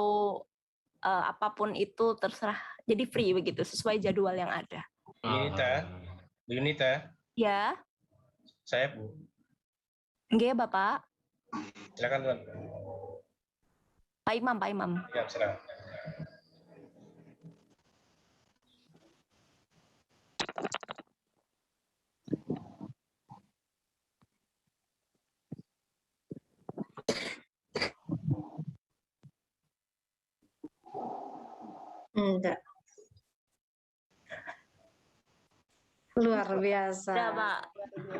apapun itu terserah. Jadi free begitu, sesuai jadwal yang ada. Bu Yunita, Ya, saya Bu. nggih Bapak. Silakan Tuan. Pak Imam. Ya, silakan. Enggak. Luar biasa. Ya, Pak.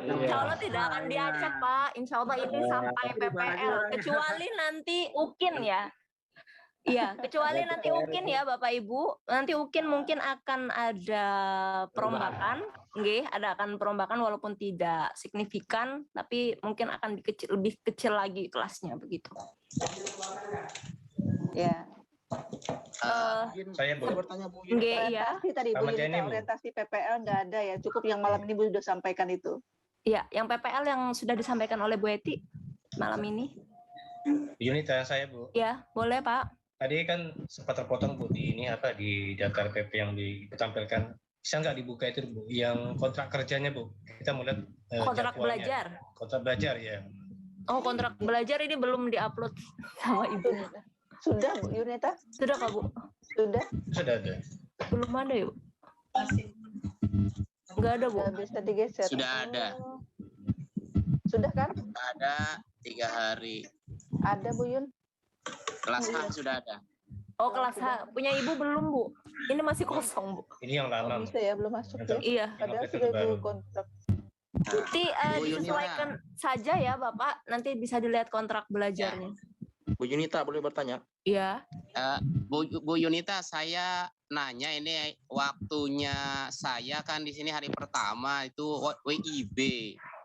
Insya Allah tidak akan diacak, Pak. Insya Allah ini sampai PPL. Kecuali nanti UKIN ya. Iya, kecuali nanti UKIN ya, Bapak Ibu. Nanti UKIN mungkin akan ada perombakan. Nggih, akan perombakan walaupun tidak signifikan, tapi mungkin akan lebih kecil lagi kelasnya begitu. Ya. Saya boleh bertanya Bu Yunita? Nggih, iya. Orientasi tadi Bu Selamat Yunita, siang, Bu. orientasi PPL nggak ada ya. Cukup yang malam ini Bu sudah sampaikan itu. Iya, yang PPL yang sudah disampaikan oleh Bu Eti malam ini. Bu Yunita, saya Bu. Ya, boleh Pak. Tadi kan sempat terpotong Bu di ini apa di data RPP yang ditampilkan. Bisa nggak dibuka itu Bu? Yang kontrak kerjanya Bu? Kita mau lihat Kontrak jadwalnya. belajar. Kontrak belajar ya. Oh, kontrak belajar ini belum diupload sama Ibu. Sudah Bu Yunita? Sudah Kak Bu? Sudah. Sudah ada. Belum ada yuk. Enggak ada Bu. Nggak bisa digeser. Sudah ada. Sudah kan? Ada 3 hari. Ada Bu Yun. Kelas A sudah ada. Oh, kelas H. Punya Ibu belum Bu? Ini masih kosong Bu. Ini yang lama. Bisa ya, belum masuk ya. Iya. Padahal Yang sudah baru. Bu kontrak. Nanti Bu Yunita. disesuaikan saja ya Bapak. Nanti bisa dilihat kontrak belajarnya. Bu Yunita boleh bertanya? Iya. Bu Yunita, saya nanya ini waktunya saya kan di sini hari pertama itu WIB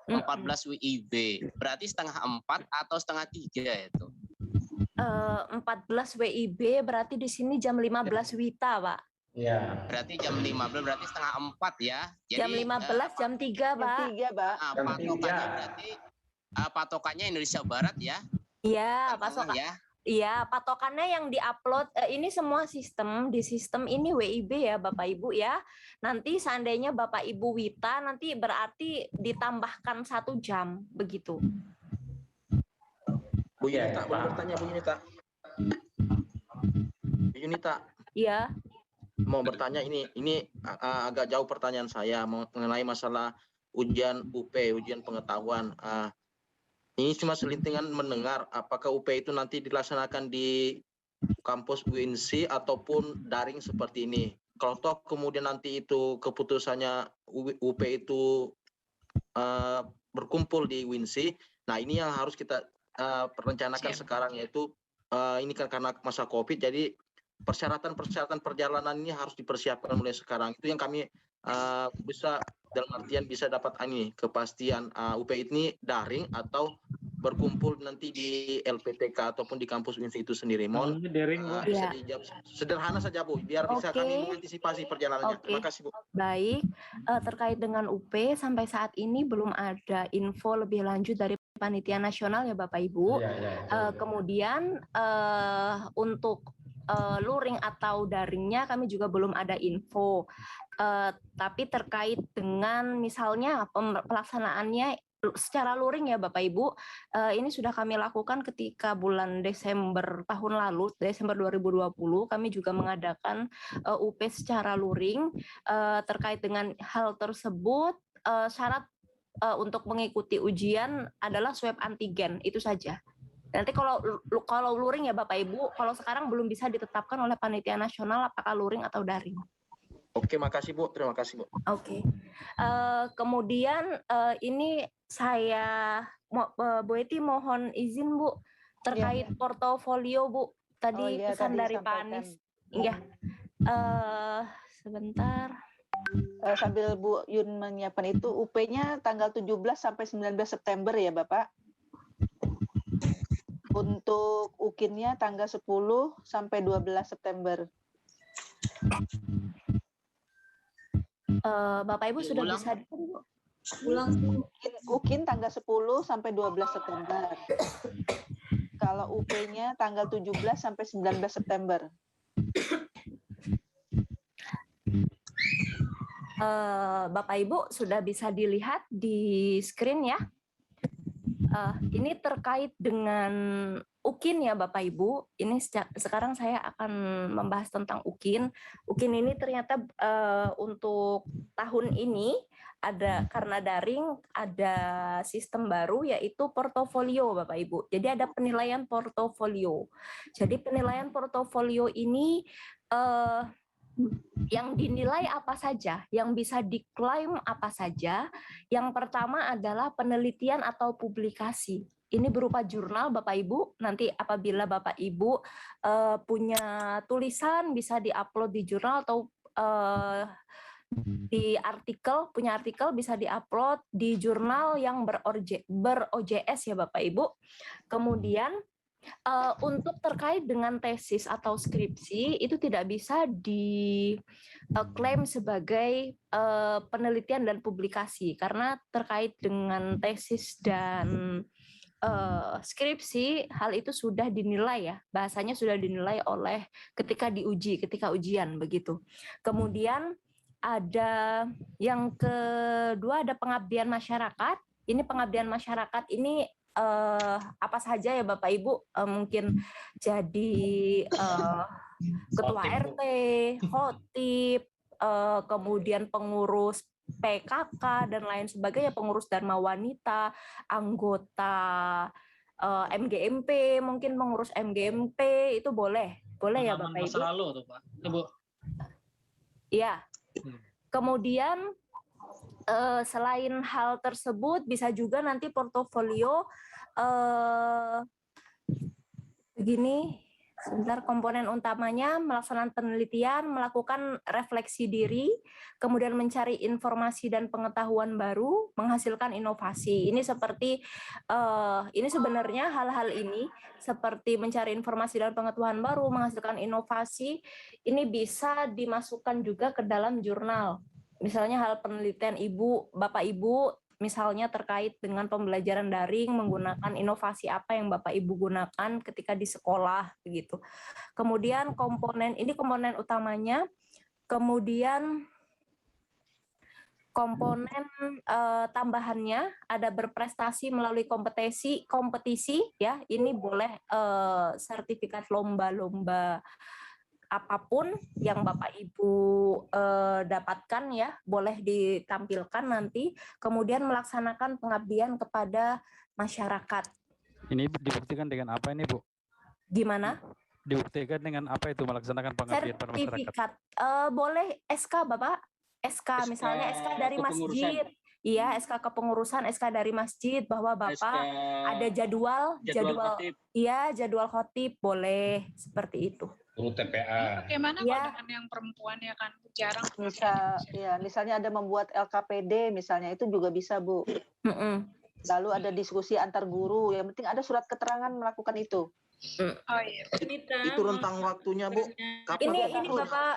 14 WIB. Berarti setengah 4 atau setengah 3 itu? 14 WIB berarti di sini jam 15 WITA, Pak. Ya. Berarti jam 15 berarti setengah 4 ya. Jadi, Jam 15 jam 3, Pak. patokannya berarti patokannya Indonesia Barat ya. Iya, pasokan. Ya. Iya, patokannya yang diupload ini semua sistem, di sistem ini WIB ya Bapak Ibu ya. Nanti seandainya Bapak Ibu WITA nanti berarti ditambahkan 1 jam begitu. Bu Yunita, boleh bertanya Bu Yunita? Bu Yunita. Iya. Mau bertanya ini agak jauh pertanyaan saya mengenai masalah ujian UP, ujian pengetahuan. Ini cuma selintingan mendengar apakah UP itu nanti dilaksanakan di kampus UINSI ataupun daring seperti ini. Kalau toh kemudian nanti itu keputusannya UP itu berkumpul di UINSI, nah ini yang harus kita perencanakan sekarang yaitu ini kan karena masa COVID, jadi persyaratan perjalanan ini harus dipersiapkan mulai sekarang. Itu yang kami bisa dalam artian bisa dapat kepastian UP ini daring atau berkumpul nanti di LPTK ataupun di kampus UINSI itu sendiri. Mohon bisa dijawab sederhana saja Bu, biar bisa kami mengantisipasi perjalanannya. Terima kasih Bu. Baik, terkait dengan UP sampai saat ini belum ada info lebih lanjut dari Panitia Nasional ya Bapak Ibu. Kemudian untuk luring atau daringnya kami juga belum ada info. Tapi terkait dengan misalnya pelaksanaannya secara luring ya Bapak Ibu, ini sudah kami lakukan ketika bulan Desember tahun lalu, Desember 2020, kami juga mengadakan UP secara luring. Terkait dengan hal tersebut, syarat untuk mengikuti ujian adalah swab antigen, itu saja. Nanti kalau luring ya Bapak Ibu, kalau sekarang belum bisa ditetapkan oleh Panitia Nasional apakah luring atau daring. Oke, makasih Bu. Terima kasih Bu. Oke. Kemudian ini saya Bu Eti mohon izin Bu terkait portofolio Bu, tadi iya, pesan tadi dari Pak sampaikan. Anies. Iya. Sebentar. Sambil Bu Yun menyiapkan itu, UP-nya tanggal 17 sampai 19 September ya Bapak? Untuk UKIN-nya tanggal 10 sampai 12 September. Bapak Ibu sudah Ulang. bisa Ulang. UKIN tanggal 10 sampai 12 September. Kalau UP-nya tanggal 17 sampai 19 September. Bapak Ibu sudah bisa dilihat di screen ya. Ini terkait dengan UKIN ya Bapak Ibu. Ini sekarang saya akan membahas tentang UKIN. UKIN ini ternyata untuk tahun ini ada, karena daring, ada sistem baru yaitu portofolio Bapak Ibu. Jadi ada penilaian portofolio. Jadi penilaian portofolio ini yang dinilai apa saja, yang bisa diklaim apa saja. Yang pertama adalah penelitian atau publikasi. Ini berupa jurnal Bapak Ibu. Nanti apabila Bapak Ibu punya tulisan bisa diupload di jurnal atau di artikel, punya artikel bisa diupload di jurnal yang ber-OJS ya Bapak Ibu. Kemudian untuk terkait dengan tesis atau skripsi itu tidak bisa diklaim sebagai penelitian dan publikasi karena terkait dengan tesis dan skripsi hal itu sudah dinilai ya, bahasanya sudah dinilai oleh ketika ujian begitu. Kemudian ada yang kedua, ada pengabdian masyarakat. Ini pengabdian masyarakat ini apa saja ya Bapak Ibu, mungkin jadi ketua RT, khotib, kemudian pengurus PKK dan lain sebagainya, pengurus Dharma Wanita, anggota MGMP, mungkin pengurus MGMP itu boleh ya Bapak Ibu. Masa lalu tuh Pak, Ibu. Iya. Kemudian selain hal tersebut bisa juga nanti portofolio begini, sebentar, komponen utamanya melaksanakan penelitian, melakukan refleksi diri, kemudian mencari informasi dan pengetahuan baru, menghasilkan inovasi. Ini seperti ini sebenarnya hal-hal ini seperti mencari informasi dan pengetahuan baru, menghasilkan inovasi, ini bisa dimasukkan juga ke dalam jurnal. Misalnya hal penelitian Bapak Ibu, misalnya terkait dengan pembelajaran daring, menggunakan inovasi apa yang Bapak Ibu gunakan ketika di sekolah, begitu. Kemudian komponen utamanya, kemudian komponen tambahannya ada berprestasi melalui kompetisi ya, ini boleh sertifikat lomba-lomba apapun yang Bapak Ibu dapatkan ya, boleh ditampilkan nanti. Kemudian melaksanakan pengabdian kepada masyarakat. Ini dibuktikan dengan apa ini Bu? Gimana? Dibuktikan dengan apa itu melaksanakan pengabdian pada masyarakat? Sertifikat. Boleh SK Bapak, SK misalnya SK dari masjid. Iya, SK kepengurusan, SK dari masjid bahwa Bapak ada jadwal khotib boleh seperti itu. TPA. Bagaimana kalau dengan yang perempuan ya kan jarang. Misalnya ada membuat LKPD misalnya itu juga bisa Bu. Lalu ada diskusi antar guru, yang penting ada surat keterangan melakukan itu. Oh iya. Itu rentang waktunya Bu. Kapan ini Bapak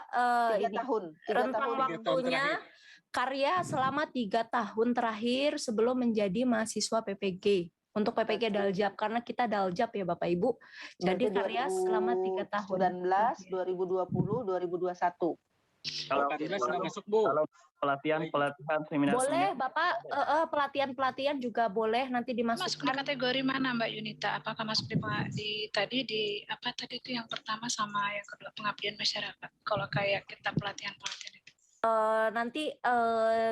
3 tahun. Rentang waktunya karya selama 3 tahun terakhir sebelum menjadi mahasiswa PPG. Untuk PPG Daljab, karena kita Daljab ya Bapak Ibu. Jadi karya selama 3 tahun. 2019, 2020, 2021. Kalau sudah masuk Bu. Kalau pelatihan seminar. Boleh Bapak, pelatihan juga boleh nanti dimasukkan. Masuk di kategori mana Mbak Yunita? Apakah masuk di apa tadi itu yang pertama sama yang kedua, pengabdian masyarakat? Kalau kayak kita pelatihan itu. Nanti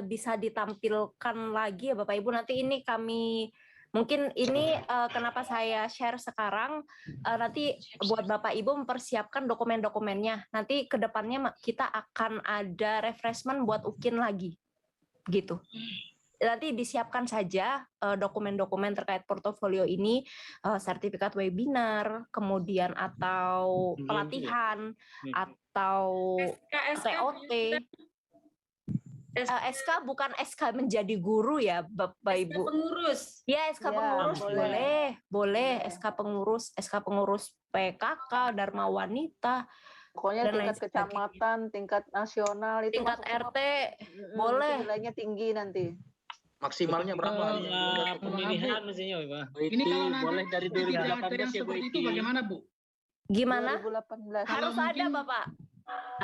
bisa ditampilkan lagi ya Bapak Ibu. Nanti ini kami mungkin ini kenapa saya share sekarang, nanti buat Bapak Ibu mempersiapkan dokumen-dokumennya. Nanti ke depannya kita akan ada refreshment buat UKIN lagi, gitu. nanti disiapkan saja dokumen-dokumen terkait portofolio ini, sertifikat webinar, kemudian atau pelatihan, atau TOT. SK bukan SK menjadi guru ya Bapak Ibu. Pengurus. Ya SK pengurus boleh SK pengurus PKK, Dharma Wanita. Pokoknya dan tingkat kecamatan, tingkat nasional itu tingkat masuk RT semua. boleh. Itu nilainya tinggi nanti. Maksimalnya berapa? Pemilihan mestinya, Pak. Ini kalau nanti boleh dari 2018 yang ya Bu seperti itu Iti. bagaimana, Bu? Gimana? 2018. Harus ada Bapak.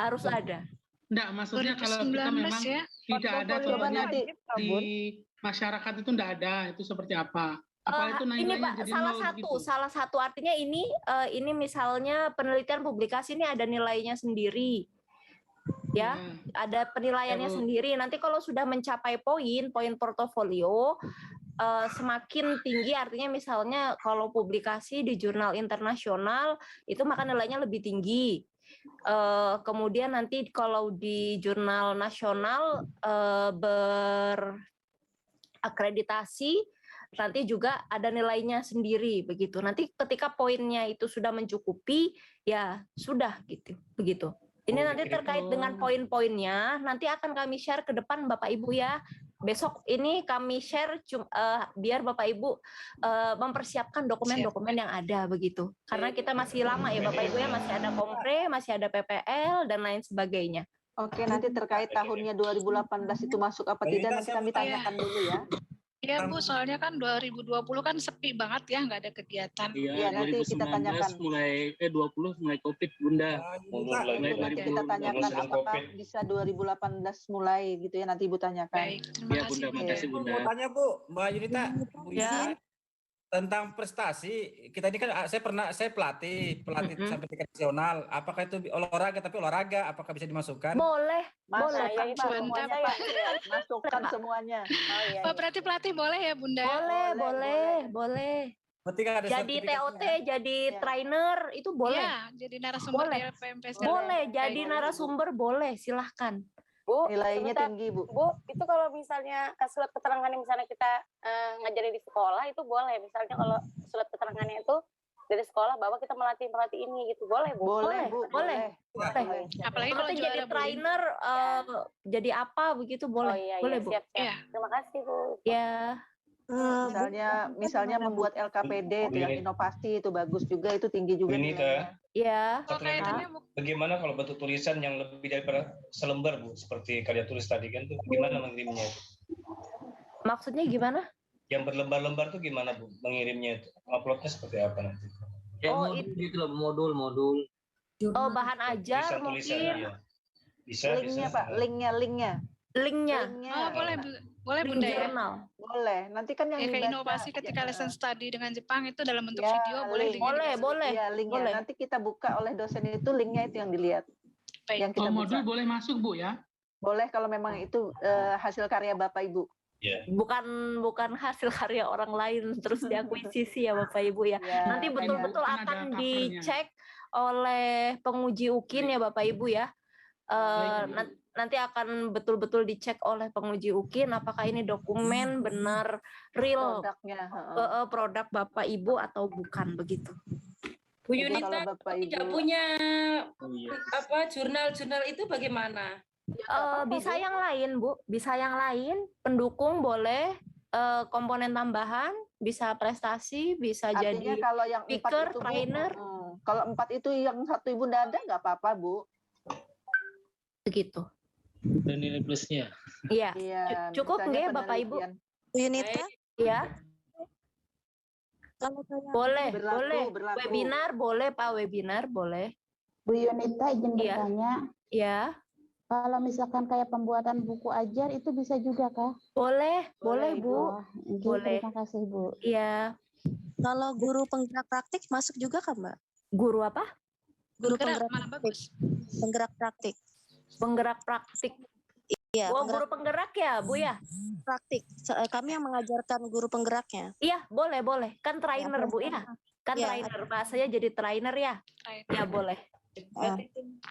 Harus ada. Enggak, maksudnya kalau kita 2019 memang ya. tidak ada Portofolio contohnya nanti, di masyarakat itu enggak ada, itu seperti apa? Apa itu Ini nilainya Pak, jadi salah nol satu, gitu? salah satu artinya ini misalnya penelitian publikasi ini ada nilainya sendiri. Ya, ada penilaiannya Bu. sendiri. Nanti kalau sudah mencapai poin portofolio semakin tinggi, artinya misalnya kalau publikasi di jurnal internasional itu maka nilainya lebih tinggi. Kemudian nanti kalau di jurnal nasional berakreditasi nanti juga ada nilainya sendiri begitu. Nanti ketika poinnya itu sudah mencukupi ya sudah gitu begitu. Ini nanti terkait dengan poin-poinnya nanti akan kami share ke depan Bapak Ibu ya. Besok ini kami share biar Bapak Ibu mempersiapkan dokumen-dokumen yang ada begitu. Karena kita masih lama ya Bapak Ibu ya, masih ada kompre, masih ada PPL dan lain sebagainya. Oke, nanti terkait tahunnya 2018 itu masuk apa tidak nanti kami tanyakan dulu ya. Iya Bu, soalnya kan 2020 kan sepi banget ya, nggak ada kegiatan. Iya, nanti kita tanyakan. Mulai 20 mulai COVID Bunda. Nanti kita tanyakan apakah bisa 2018 mulai gitu ya, nanti Ibu tanyakan. Baik, terima kasih. Bunda, makasih Bunda. Mau tanya Bu, Mbak Yunita, Bu Yunita, tentang prestasi. Kita ini kan saya pelatih sampai tingkat nasional. Apakah itu olahraga tapi olahraga apakah bisa dimasukkan? Boleh, boleh. boleh. Masukkan semuanya. Oh, iya. Oh, berarti pelatih boleh ya Bunda? Boleh. Ada jadi TOT, jadi trainer itu boleh. Iya, jadi narasumber boleh. di LPMP. Boleh, jadi narasumber boleh, silahkan. Bu, nilainya tinggi Bu. Bu, itu kalau misalnya surat keterangan yang misalnya kita ngajarin di sekolah itu boleh. Misalnya kalau surat keterangannya itu dari sekolah bahwa kita melatih ini gitu, boleh Bu? Boleh Bu, boleh. Apalagi kalau jadi trainer, jadi apa begitu boleh? Oh iya, boleh iya, Bu. siap. Terima kasih Bu. Ya. Misalnya membuat LKPD itu yang inovasi itu bagus juga, itu tinggi juga nilainya. Ya. Bagaimana kalau bentuk tulisan yang lebih daripada selembar Bu, seperti karya tulis tadi kan tuh gimana mengirimnya? Maksudnya gimana? Yang berlembar-lembar tuh gimana Bu mengirimnya itu? Uploadnya seperti apa nanti? Itu modul. Oh, bahan ajar mungkin. Ya. Bisa. Linknya Pak, linknya. Oh, boleh Bunda ya. Boleh. Nanti kan yang kayak inovasi ketika lesson study dengan Jepang itu dalam bentuk video boleh. Boleh. Ya, linknya. Nanti kita buka oleh dosen itu linknya itu yang dilihat. Yang kita modul boleh masuk Bu ya? Boleh kalau memang itu hasil karya Bapak Ibu. Yeah. Bukan hasil karya orang lain terus diakuisisi ya Bapak Ibu ya. Nanti betul-betul akan dicek oleh penguji UKIN ya Bapak Ibu ya. Nanti akan betul-betul dicek oleh penguji UKIN apakah ini dokumen benar real produk Bapak Ibu atau bukan begitu. Bu Yunita tidak punya jurnal itu bagaimana? Bisa yang lain Bu, bisa yang lain, pendukung boleh, komponen tambahan, bisa prestasi, bisa artinya jadi kalau yang speaker, 4 itu, trainer. Kalau 4 itu yang 1 Ibu nggak ada nggak apa-apa Bu. Begitu. Dan nilai plusnya. Iya. Cukup nggak Bapak Ibu? Bu Yunita? Ya. Boleh. Berlaku. Webinar boleh Pak, webinar boleh. Bu Yunita izin bertanya. Ya. Kalau misalkan kayak pembuatan buku ajar itu bisa juga kah? Boleh Bu. Boleh. Terima kasih Bu. Iya. Kalau guru penggerak praktik masuk juga kan Mbak? Guru apa? Guru penggerak praktik. Penggerak praktik. Penggerak praktik. Iya. Guru penggerak ya Bu ya? Praktik. Kami yang mengajarkan guru penggeraknya. Iya boleh. Kan trainer Bu ya? Kan trainer. Bahasanya jadi trainer ya? Ya boleh.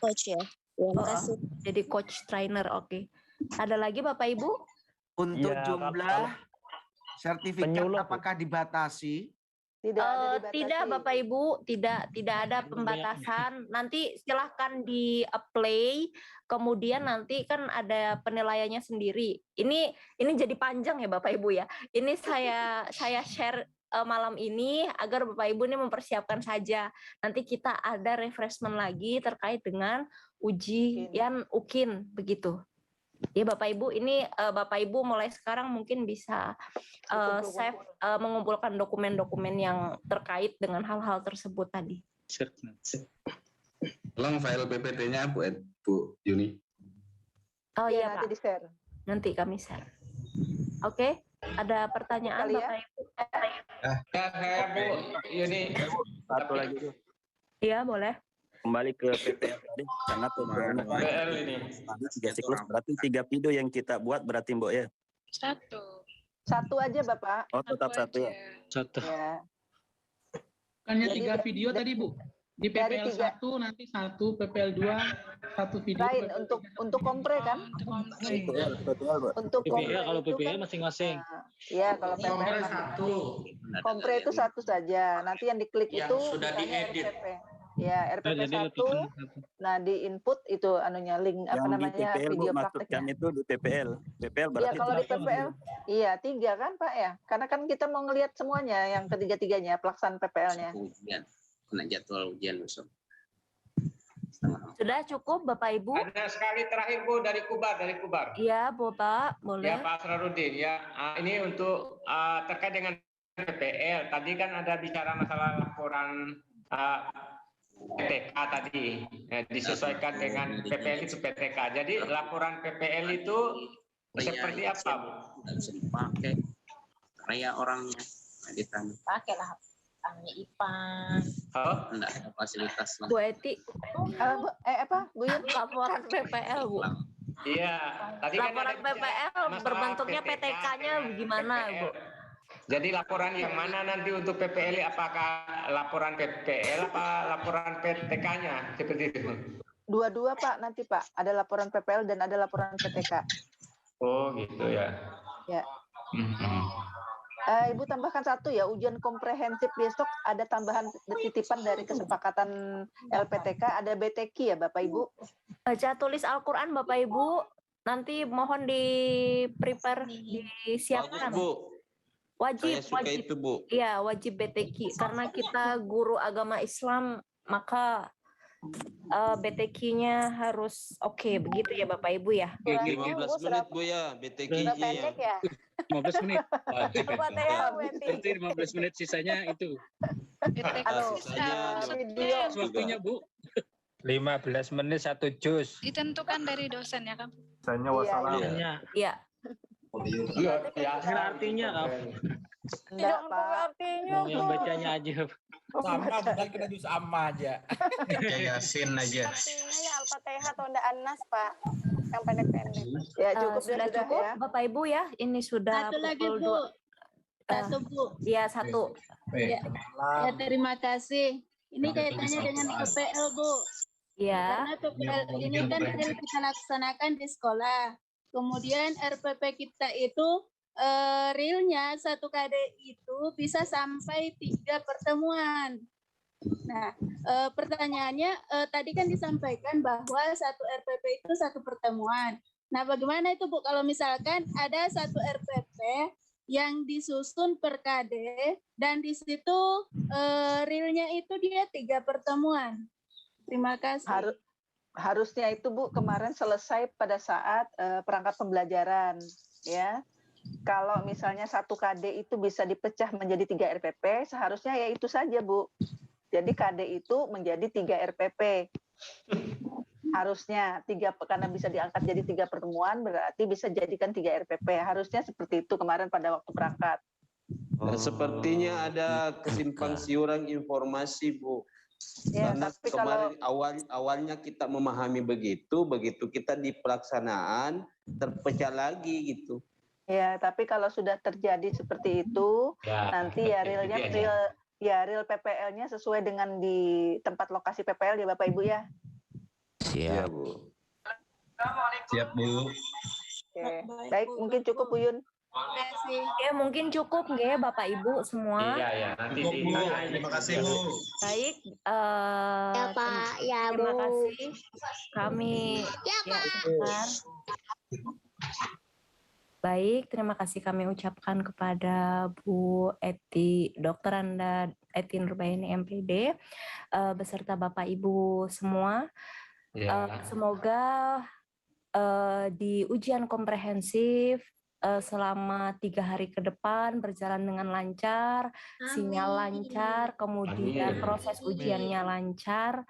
Coach ya. Jadi coach trainer, oke. Ada lagi Bapak Ibu? Untuk Ya, jumlah sertifikat penyuluh, Bu. apakah dibatasi? Tidak Bapak Ibu, tidak ada pembatasan. Nanti silahkan di-apply, kemudian nanti kan ada penilaiannya sendiri. Ini jadi panjang ya Bapak Ibu ya. Ini saya share malam ini agar Bapak Ibu ini mempersiapkan saja. Nanti kita ada refreshment lagi terkait dengan ujian UKIN begitu. Ya Bapak Ibu, ini Bapak Ibu mulai sekarang mungkin bisa save, mengumpulkan dokumen-dokumen yang terkait dengan hal-hal tersebut tadi. Tolong file PPT-nya Bu Yuni. Oh iya nanti Pak, di-share. nanti kami share. Oke, ada pertanyaan Kali ya? Bapak Ibu? Ya, saya Bu Yuni. Satu lagi Bu. Iya boleh. Kembali ke PPL tadi, karena PPL ini. 3 siklus berarti 3 video yang kita buat berarti Mbok ya. Satu aja Bapak. Oh tetap satu ya. Satu. Ya. Hanya Jadi 3 video tadi Bu. Di dari PPL 1 nanti 1, PPL 2 1 video. Lain untuk kompre kan? PPL Bu. Untuk kompre PPL kalau itu PPL kan, masing-masing. ya kalau PPL satu. kompre itu satu saja. Nanti yang diklik Yang itu sudah misalnya diedit. RPP. Ya, RPP Jadi 1. lebih satu. Nah, di input itu anunya link apa Yang di namanya PPL Bu video maksudkan prakteknya. itu di PPL. PPL Iya, berarti kalau di 3 PPL, iya 3 kan Pak ya? Karena kan kita mau ngelihat semuanya yang ketiga-tiganya pelaksanaan PPL-nya. Ujian, kena jadwal ujian besok. Sudah cukup Bapak Ibu? Ada sekali terakhir Bu dari Kubar. Iya Bapak, boleh. Ya Pak Asrarudin ya. Ini untuk terkait dengan PPL. Tadi kan ada bicara masalah laporan PTK tadi. Disesuaikan dengan PPL itu PTK. Jadi laporan PPL itu seperti apa Bu? Nggak bisa dipakai. Kayak orangnya ditanya. Pakailah namanya Ipan. Enggak ada fasilitas. Bu Eti, Bu Yun? laporan PPL Bu. Iya, tadi kan Laporan ada PPL masalah berbentuknya PTK PTK-nya dengan gimana PPL. Bu? Jadi laporan yang mana nanti untuk PPL, apakah laporan PPL apa laporan PTK-nya seperti itu? Dua-dua Pak nanti Pak. Ada laporan PPL dan ada laporan PTK. Oh gitu ya. Ya. Ibu tambahkan satu ya, ujian komprehensif besok ada tambahan titipan dari kesepakatan LPTK, ada BTQ ya Bapak Ibu. Baca tulis Al-Quran Bapak Ibu, nanti mohon di prepare, disiapkan. Bagus Bu. Wajib, Saya suka wajib. itu Bu. Iya, wajib BTQ. Karena kita guru agama Islam, maka BTQ-nya harus oke, begitu ya Bapak Ibu ya. 15 menit Bu ya, BTQ-nya ya. 15 menit. Nanti 15 menit sisanya itu. Waktunya Bu. 15 menit 1 juz. Ditentukan dari dosen ya kan? Misalnya wassalam. Iya. Artinya apa? Enggak Pak. Yang bacanya aja. Sama, bukan kita juz amma aja. Yasin aja. Artinya ya Al-Fatihah atau Unda Anas Pak, yang pendek-pendek. Ya cukup Sudah cukup ya. Bapak Ibu ya, ini sudah Satu lagi pukul Bu. 2. Satu Bu. Iya, 1. Ya, ya terima kasih. Ini kaitannya dengan PPL Bu. Ya. Karena PPL ini kan kita laksanakan di sekolah. Kemudian RPP kita itu realnya 1 KD itu bisa sampai 3 pertemuan. Nah, pertanyaannya tadi kan disampaikan bahwa 1 RPP itu 1 pertemuan. Nah, bagaimana itu Bu kalau misalkan ada 1 RPP yang disusun per KD dan di situ realnya itu dia 3 pertemuan. Terima kasih. Harusnya itu Bu kemarin selesai pada saat perangkat pembelajaran ya. Kalau misalnya 1 KD itu bisa dipecah menjadi 3 RPP, seharusnya ya itu saja Bu. Jadi KD itu menjadi 3 RPP. Harusnya 3, karena bisa diangkat jadi 3 pertemuan, berarti bisa jadikan 3 RPP. Harusnya seperti itu kemarin pada waktu berangkat. Sepertinya ada kesimpang siuran informasi Bu. Ya, Karena tapi kemarin awalnya kita memahami begitu kita di pelaksanaan terpecah lagi gitu. Ya, tapi kalau sudah terjadi seperti itu, nanti ya realnya real PPL-nya sesuai dengan di tempat lokasi PPL ya Bapak Ibu ya. Siap Bu. Siap Bu. Oke. Baik, mungkin cukup Uyun. Terima kasih. Ya, mungkin cukup nggih Bapak Ibu semua. Iya, ya. Nanti Cukup, Bu. Terima kasih, Bu. Baik, Ya Pak, ya Bu. terima kasih. Kami Ya Pak. sebentar. Baik, terima kasih kami ucapkan kepada Bu Eti, Dr. Anda Eti Nurbaini MPD, beserta Bapak Ibu semua. Semoga di ujian komprehensif selama 3 hari ke depan berjalan dengan lancar, sinyal lancar, kemudian proses ujiannya lancar,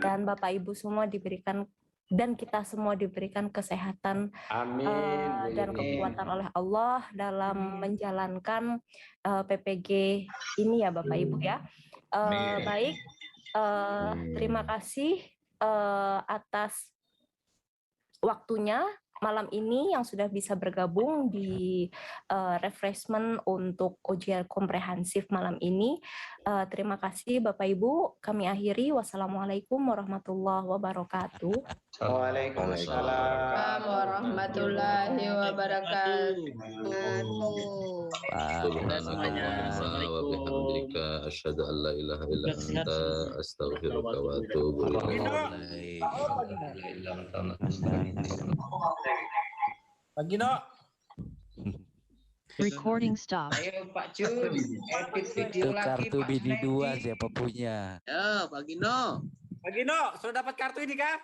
dan Bapak Ibu semua diberikan dan kita semua diberikan kesehatan dan kekuatan oleh Allah dalam menjalankan PPG ini ya Bapak Ibu ya. Baik, terima kasih atas waktunya malam ini yang sudah bisa bergabung di refreshment untuk ujian komprehensif malam ini. Terima kasih Bapak Ibu. Kami akhiri. Wassalamualaikum warahmatullahi wabarakatuh. Waalaikumsalam warahmatullahi wabarakatuh. Subhanaka asyhadu an la ilaha illa anta astaghfiruka wa atubu ilaik. Pagi no. Recording stop. Ayo Pak Jun, edit video Itu lagi kartu Pak bini Junaidi. 2 siapa punya? Ya, Pak Gino. Pak Gino, sudah dapat kartu ini kah?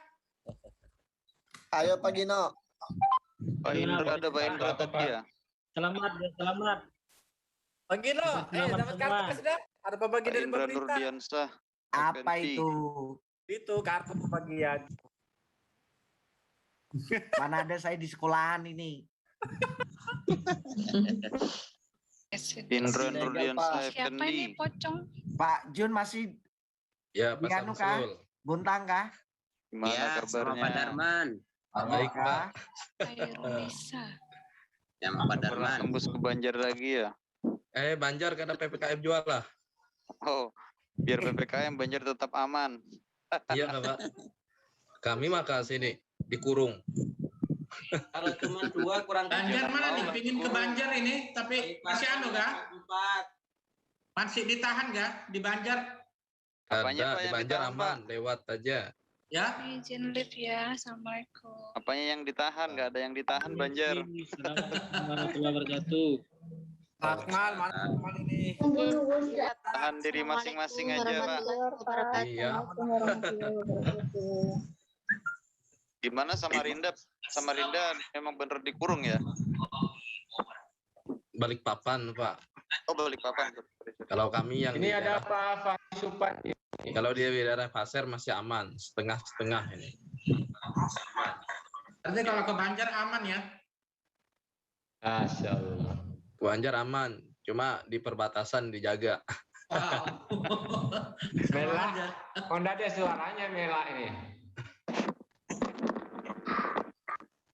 Ayo Pak Gino. Pak Indra ada Pak Indra tadi ya. Selamat, selamat. Pak Gino, dapat kartu kah sudah? Ada pembagi Pak dari Indra pemerintah. Nurdiansah. Apa FNT. itu? Itu kartu pembagian. Mana ada saya di sekolahan ini. Indra Nurdiansah Siapa ini FND. pocong? Pak Jun masih Ya, di anu kah? Buntang kah? Gimana Ya, sama kabarnya? Pak Darman. Baik, Pak. Bisa. Ya, sama Pak Pernah Darman. tembus ke Banjar lagi ya? Banjar karena PPKM jual lah. Oh, biar PPKM Banjar tetap aman. Iya, Pak. Kami mah ke sini dikurung. Kalau cuma 2 kurang Banjar tujuh. mana nih? Pingin ke Banjar ini, tapi masih anu kah? 4. Masih ditahan kah di Banjar? Apanya, Ada Pak, di yang Banjar ditahan, aman, lewat aja. Ya? Izin live ya. Assalamualaikum. Apanya yang ditahan? Nggak ada yang ditahan Banjar. Assalamualaikum warahmatullahi wabarakatuh. Akmal, mana Akmal ini? Tahan diri masing-masing aja Pak. Iya. Gimana Samarinda? Samarinda memang bener dikurung ya? Balikpapan, Pak. Oh, Balikpapan. Kalau kami yang Ini di ada daerah- Pak Fahri Supandi. kalau di daerah Pasir masih aman, setengah-setengah ini. Berarti kalau ke Banjar aman ya? Masya Allah. Banjar aman, cuma di perbatasan dijaga. Mela, Honda ada suaranya Mela ini.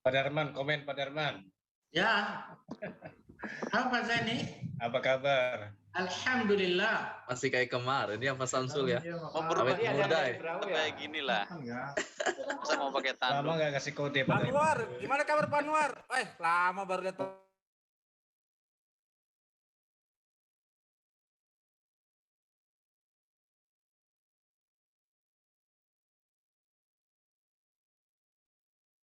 Pak Darman, komen Pak Darman. Ya. Apa Zani? Apa kabar? Alhamdulillah. Masih kayak kemarin ya Pak Samsul ya. Mau berubah Awet muda ya. kayak gini lah. Masa mau pakai tanduk? Lama nggak kasih kode Pak Darman. Anwar, gimana kabar Pak Anwar? Lama baru lihat